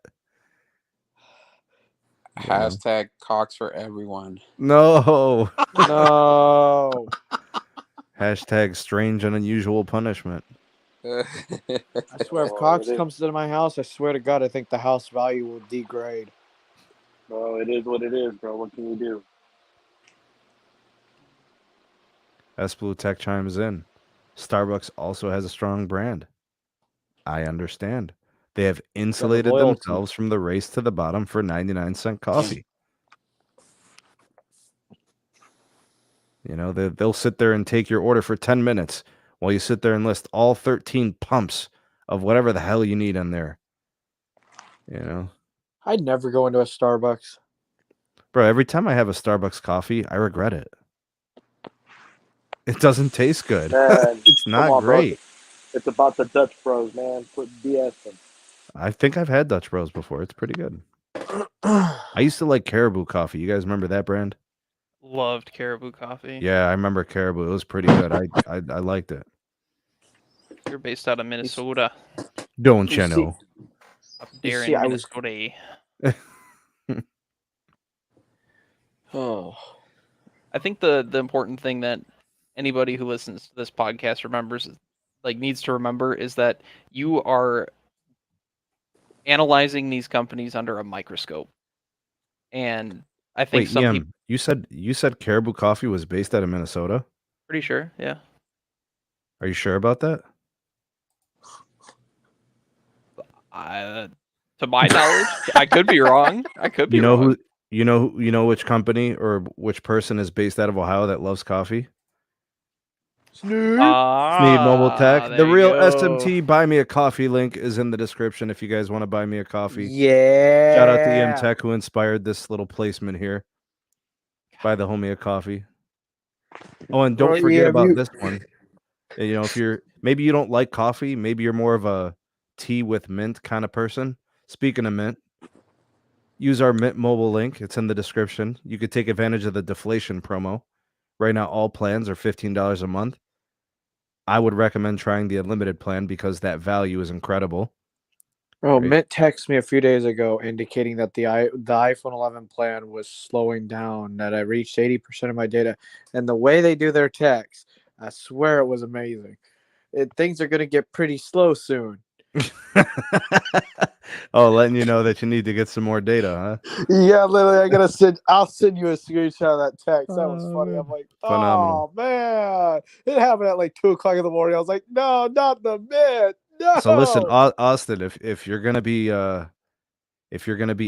Hashtag Cox for everyone. No. No. Hashtag strange and unusual punishment. I swear, if Cox comes to my house, I swear to God, I think the house value will degrade. Well, it is what it is, bro. What can you do? S Blue Tech chimes in. Starbucks also has a strong brand. I understand. They have insulated loyalty. themselves from the race to the bottom for 99-cent coffee. You know, they'll sit there and take your order for 10 minutes while you sit there and list all 13 pumps of whatever the hell you need in there. You know? I'd never go into a Starbucks. Bro, every time I have a Starbucks coffee, I regret it. It doesn't taste good. Man, It's come not on, bro. great. It's about the Dutch Bros, man. Quit BSing. I think I've had Dutch Bros before. It's pretty good. I used to like Caribou coffee. You guys remember that brand? Loved Caribou coffee. Yeah, I remember Caribou. It was pretty good. I liked it. You're based out of Minnesota. Don't you know? Up there see, in I was- Minnesota. Oh. I think the important thing that anybody who listens to this podcast needs to remember is that you are analyzing these companies under a microscope. And I think Wait, Yam, you said Caribou coffee was based out of Minnesota? pretty sure, yeah. Are you sure about that? To my knowledge, I could be wrong. I could be You know wrong. you know which company or which person is based out of Ohio that loves coffee? Sneed Mobile Tech. There The you real go. SMT buy me a coffee link is in the description if you guys want to buy me a coffee. Yeah. Shout out to EM Tech who inspired this little placement here. Buy the homie a coffee. Oh, and don't forget about this one. You know, if maybe you don't like coffee, maybe you're more of a tea with mint kind of person. Speaking of mint, use our Mint Mobile link. It's in the description. You could take advantage of the deflation promo. Right now, all plans are $15 a month. I would recommend trying the unlimited plan because that value is incredible. Oh, Right. Mint texted me a few days ago indicating that the iPhone 11 plan was slowing down, that I reached 80% of my data. And the way they do their text, I swear it was amazing. Things are going to get pretty slow soon. Oh, letting you know that you need to get some more data, huh? Yeah, literally, I'll send you a screenshot of that text. That was funny. I'm like, Phenomenal. oh, man. It happened at like 2 o'clock in the morning. I was like, no, not the Mint. No. So listen, Austin, if you're gonna be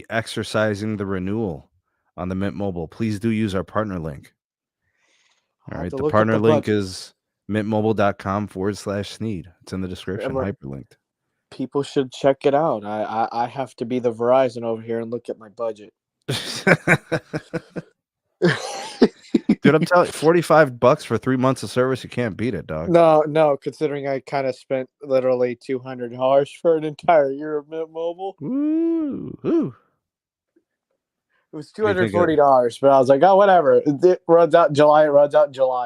exercising the renewal on the Mint Mobile, please do use our partner link. All right, the partner link is mintmobile.com/Sneed. It's in the description, hyperlinked. People should check it out. I have to be the Verizon over here and look at my budget. Dude, I'm telling you, $45 for 3 months of service, you can't beat it, dog. No, considering I kind of spent literally $200 for an entire year of Mint Mobile. Ooh. It was $240, but I was like, oh, whatever. It runs out in July.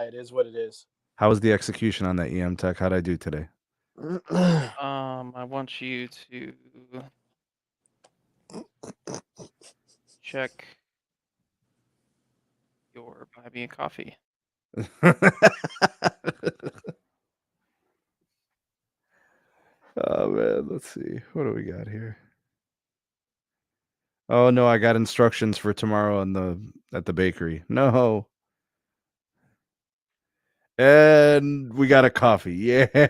It is what it is. How was the execution on that EM Tech? How'd I do today? I want you to check your buy me a coffee. Oh man, let's see. What do we got here? Oh no, I got instructions for tomorrow at the bakery. No. And we got a coffee. Yeah.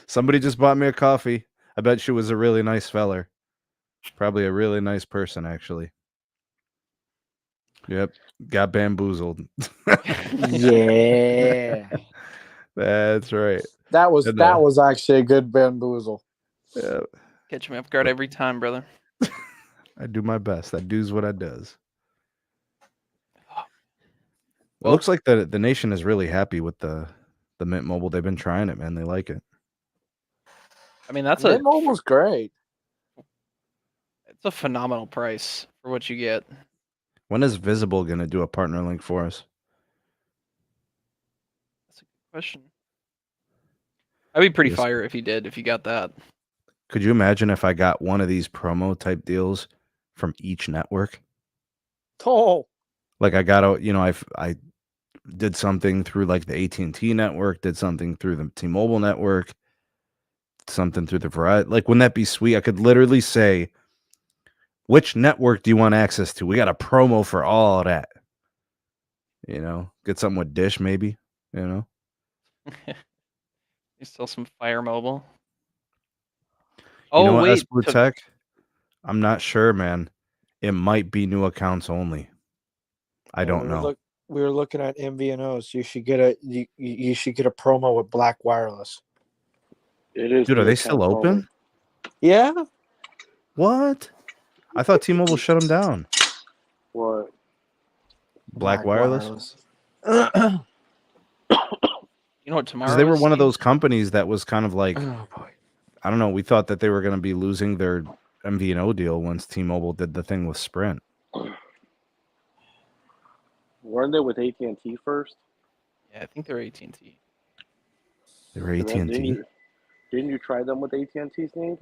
Somebody just bought me a coffee. I bet she was a really nice feller. Probably a really nice person, actually. Yep. Got bamboozled. Yeah. That's right. That was actually a good bamboozle. Yeah. Catch me off guard every time, brother. I do my best. I does what I does. Well, it looks like the nation is really happy with the Mint Mobile. They've been trying it, man. They like it. I mean, that's Mint Mobile's great. It's a phenomenal price for what you get. When is Visible going to do a partner link for us? That's a good question. I'd be pretty fire if you got that. Could you imagine if I got one of these promo type deals from each network? Oh. Like I got I did something through like the AT&T network, did something through the T-Mobile network, something through the Verizon. Like, wouldn't that be sweet? I could literally say, which network do you want access to? We got a promo for all of that. You know, get something with Dish, maybe. You know, you sell some Fire Mobile. You know what, Blue Tech? I'm not sure, man. It might be new accounts only. I don't know. We were looking at MVNOs. You should get a promo with Black Wireless. It is. Dude, are they still open? Yeah. What? I thought T-Mobile shut them down. What? Black Wireless? You know what tomorrow? Because they were one of those companies that was kind of like, I don't know. We thought that they were going to be losing their MVNO deal once T-Mobile did the thing with Sprint. Weren't they with AT&T first? Yeah, I think they're AT&T. They were AT&T? Didn't you try them with AT&T's need?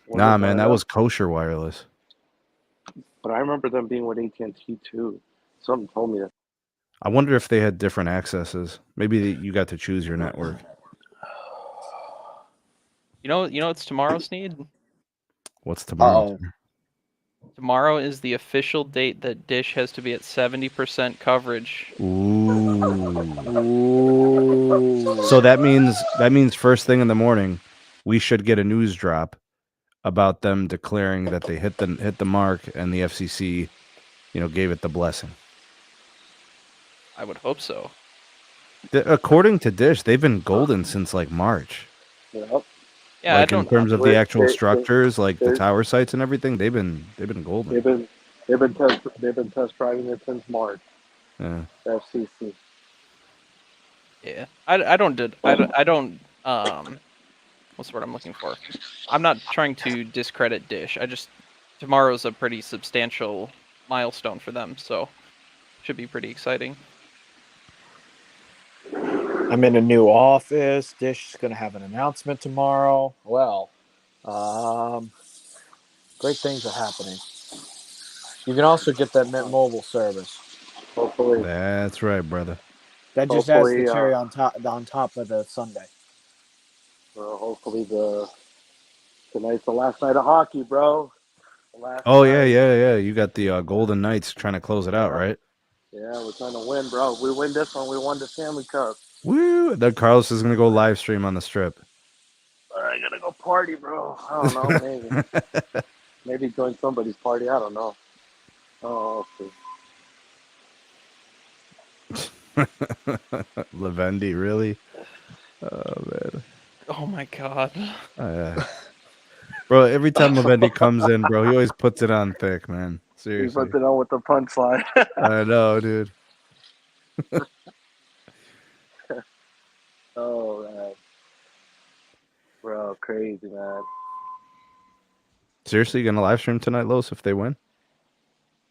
Nah, man, that was Kosher Wireless. But I remember them being with AT&T too. Something told me that. I wonder if they had different accesses. Maybe you got to choose your network. You know it's tomorrow, Sneed? What's tomorrow? Tomorrow is the official date that Dish has to be at 70% coverage. Ooh. So that means first thing in the morning, we should get a news drop about them declaring that they hit the mark, and the FCC, gave it the blessing. I would hope so. According to Dish, they've been golden since like March. Yep. Yeah, Like in terms of the actual structures, like the they- tower sites and everything, they've been golden. They've been test driving it since March. Yeah. FCC. Yeah, I don't what's the word I'm looking for? I'm not trying to discredit Dish. Tomorrow's a pretty substantial milestone for them, so should be pretty exciting. I'm in a new office. Dish is going to have an announcement tomorrow. Well, great things are happening. You can also get that mmWave service. Hopefully, That's right, brother. That just adds the cherry on top of the Sunday. Hopefully tonight's the last night of hockey, bro. Yeah. You got the Golden Knights trying to close it out, right? Yeah, we're trying to win, bro. If we win this one, we won the Stanley Cup. Woo! Then Carlos is gonna go live stream on the strip. I gotta go party, bro. I don't know, maybe. Maybe join somebody's party. I don't know. Oh, okay. Lavendi, really? Oh man. Oh my god. Bro, every time Lavendi comes in, bro, he always puts it on thick, man. Seriously. He puts it on with the punchline. I know, dude. Oh man. Bro, crazy, man. Seriously, you gonna live stream tonight, Los, if they win?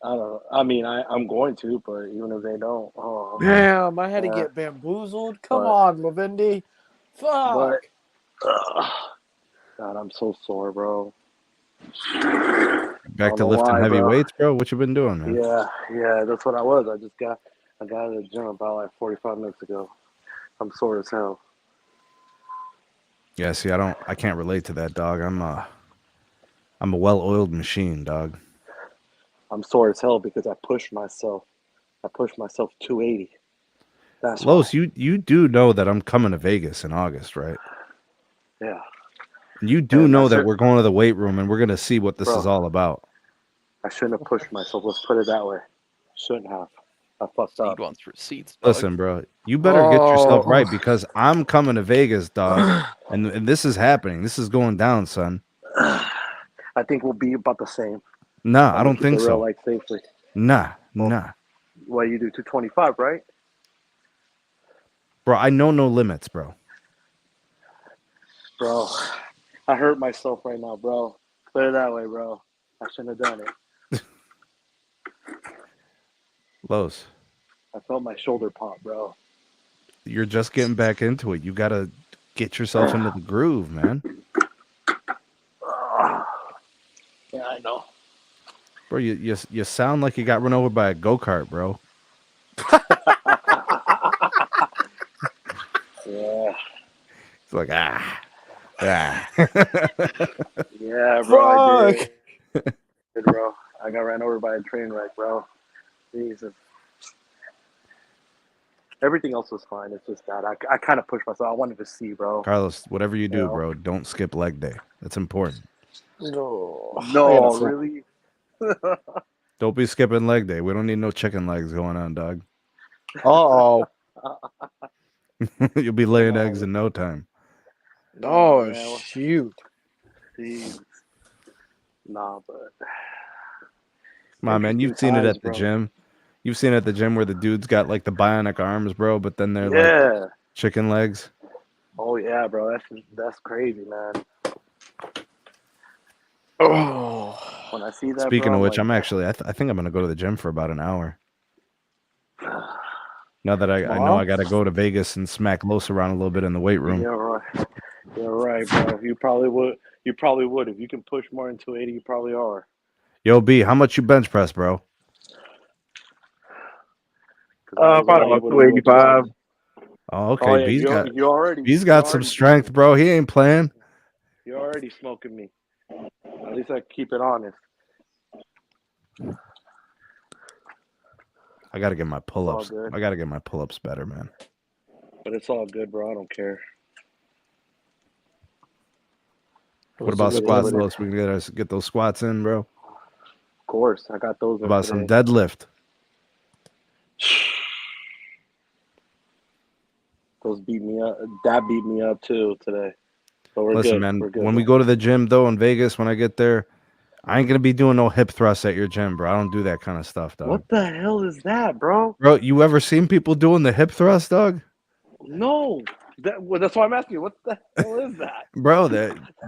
I don't know. I mean, I'm going to, but even if they don't, oh man. Damn, I had to get bamboozled. Come on, Lavendi. Fuck. God, I'm so sore, bro. Back to lifting heavy weights, bro? What you been doing, man? Yeah, that's what I was. I got out of the gym about like 45 minutes ago. I'm sore as hell. Yeah, see, I can't relate to that, dog. I'm a well-oiled machine, dog. I'm sore as hell because I pushed myself 280. That's Los, you do know that I'm coming to Vegas in August, right? Yeah. You do know that we're going to the weight room and we're going to see what this is all about. I shouldn't have pushed myself. Let's put it that way. Shouldn't have. I fucked up. Going through seats. Listen, bro, you better get yourself right because I'm coming to Vegas, dog, and this is happening. This is going down, son. I think we'll be about the same. Nah, I don't think so. Like safely. Nah. Well, you do 225, right? Bro, I know no limits, bro. Bro, I hurt myself right now, bro. Put it that way, bro. I shouldn't have done it. Los. I felt my shoulder pop, bro. You're just getting back into it. You got to get yourself into the groove, man. Yeah, I know. Bro, you sound like you got run over by a go-kart, bro. Yeah. It's like, Yeah, bro. I did, bro. I got ran over by a train wreck, bro. Jesus. Everything else was fine. It's just that I kind of pushed myself. I wanted to see, bro. Carlos, whatever you do, bro, don't skip leg day. That's important. No, really? Don't be skipping leg day. We don't need no chicken legs going on, dog. Uh-oh. You'll be laying eggs in no time. Oh, shoot. Jeez. Nah, but... Come on, man. You've seen it at the gym. You've seen it at the gym where the dude's got like the bionic arms, bro, but then they're like chicken legs. Oh, yeah, bro. That's crazy, man. Oh. When I see that, Speaking bro, of which, like, I'm actually, I think I'm going to go to the gym for about an hour. Now that I know I got to go to Vegas and smack Los around a little bit in the weight room. You're right, bro. You probably would. If you can push more than 280, you probably are. Yo, B, how much you bench press, bro? About 285. Oh, okay. Yeah, B's got some strength, bro. He ain't playing. You're already smoking me. At least I keep it honest. I got to get my pull-ups. I got to get my pull-ups better, man. But it's all good, bro. I don't care. What about With squats, the- Los? We can get those squats in, bro. Of course, I got those. What about some deadlift? Those beat me up. That beat me up too today. But we're Listen, good. man, We're good. when we go to the gym, though, in Vegas, when I get there, I ain't going to be doing no hip thrusts at your gym, bro. I don't do that kind of stuff, dog. What the hell is that, bro? Bro, you ever seen people doing the hip thrust, dog? No. That's why I'm asking you. What the hell is that? Bro,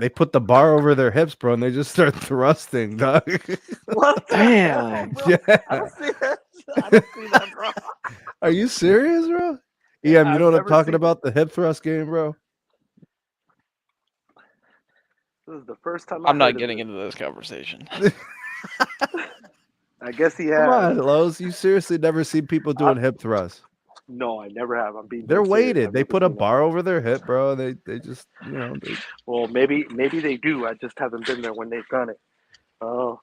they put the bar over their hips, bro, and they just start thrusting, dog. What the hell, bro? Yeah. I don't see that. I don't see that, bro. Are you serious, bro? Yeah, you know what I'm never talking seen about? The hip thrust game, bro. This is the first time I'm not getting into this conversation. I guess he has. Come on, Lowe's. You seriously never seen people doing hip thrusts? No, I never have. I'm being. They're dead serious. weighted. I've They never put a seen that. bar over their hip, bro. They just, you know. Well, maybe they do. I just haven't been there when they've done it. Oh,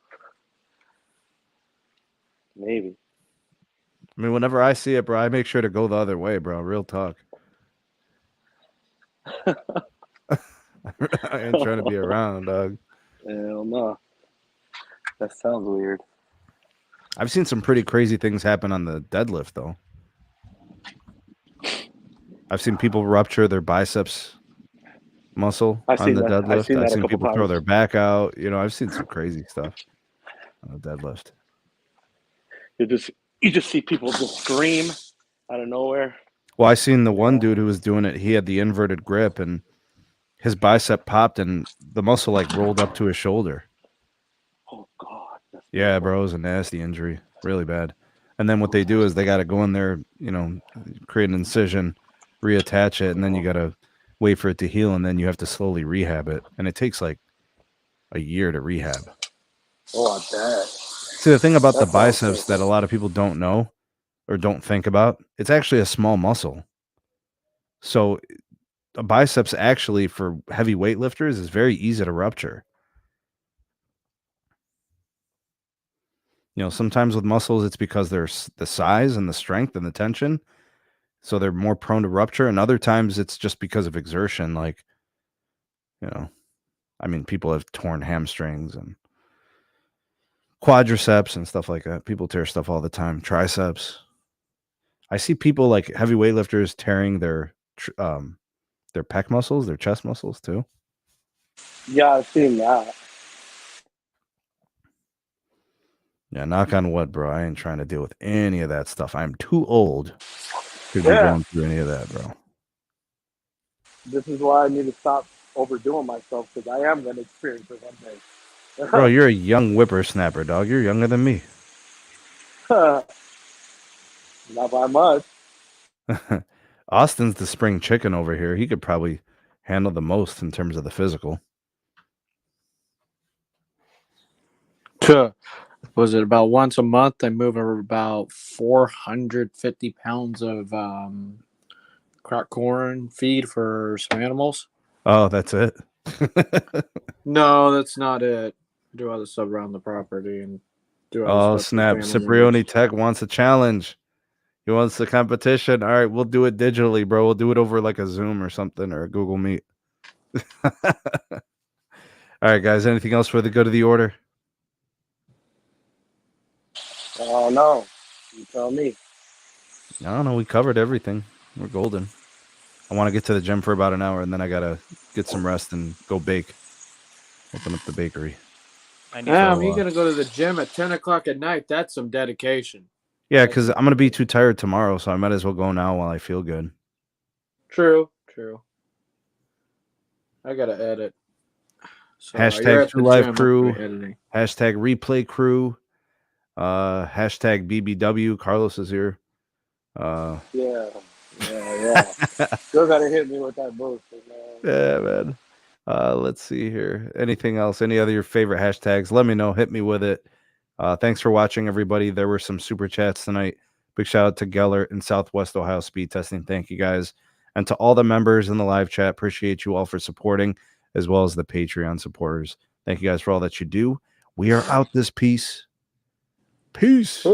maybe. I mean, whenever I see it, bro, I make sure to go the other way, bro. Real talk. I ain't trying to be around, dog. Hell no. That sounds weird. I've seen some pretty crazy things happen on the deadlift, though. I've seen people rupture their biceps muscle on the deadlift. I've seen people throw their back out. You know, I've seen some crazy stuff on the deadlift. You just see people just scream out of nowhere. Well, I seen the one dude who was doing it. He had the inverted grip, and his bicep popped, and the muscle like rolled up to his shoulder. Oh God. Yeah, bro, it was a nasty injury, really bad. And then what they do is they got to go in there, you know, create an incision, reattach it, and then you got to wait for it to heal, and then you have to slowly rehab it, and it takes like a year to rehab. Oh, I bet. See, the thing about the biceps that a lot of people don't know or don't think about, it's actually a small muscle. So a biceps actually for heavy weightlifters is very easy to rupture. You know, sometimes with muscles, it's because there's the size and the strength and the tension. So they're more prone to rupture. And other times it's just because of exertion. Like, you know, I mean, people have torn hamstrings and quadriceps and stuff like that. People tear stuff all the time. Triceps. I see people like heavy weightlifters tearing their pec muscles, their chest muscles too. Yeah, I've seen that. Yeah, knock on wood, bro. I ain't trying to deal with any of that stuff. I'm too old to be going through any of that, bro. This is why I need to stop overdoing myself, because I am going to experience it one day. Bro, you're a young whippersnapper, dog. You're younger than me. Not by much. Austin's the spring chicken over here. He could probably handle the most in terms of the physical. Was it about once a month? I move about 450 pounds of cracked corn feed for some animals. Oh, that's it? No, that's not it. I do other stuff around the property and do other stuff. Snap. Cipriani Tech wants a challenge. He wants the competition. All right, we'll do it digitally, bro. We'll do it over like a Zoom or something or a Google Meet. All right, guys. Anything else for the good of the order? Oh, no. You tell me. No, we covered everything. We're golden. I want to get to the gym for about an hour, and then I got to get some rest and go bake. Open up the bakery. Damn, you're going to go to the gym at 10 o'clock at night. That's some dedication. Yeah, because I'm going to be too tired tomorrow, so I might as well go now while I feel good. True. I got to edit. So hashtag True Life Crew. Hashtag Replay Crew. Hashtag BBW. Carlos is here. Yeah. Still got to hit me with that boost, man. Yeah, man. Let's see here. Anything else? Any other your favorite hashtags? Let me know. Hit me with it. Thanks for watching, everybody. There were some super chats tonight. Big shout out to Geller in Southwest Ohio Speed Testing. Thank you, guys. And to all the members in the live chat, appreciate you all for supporting, as well as the Patreon supporters. Thank you guys for all that you do. We are out this piece. Peace.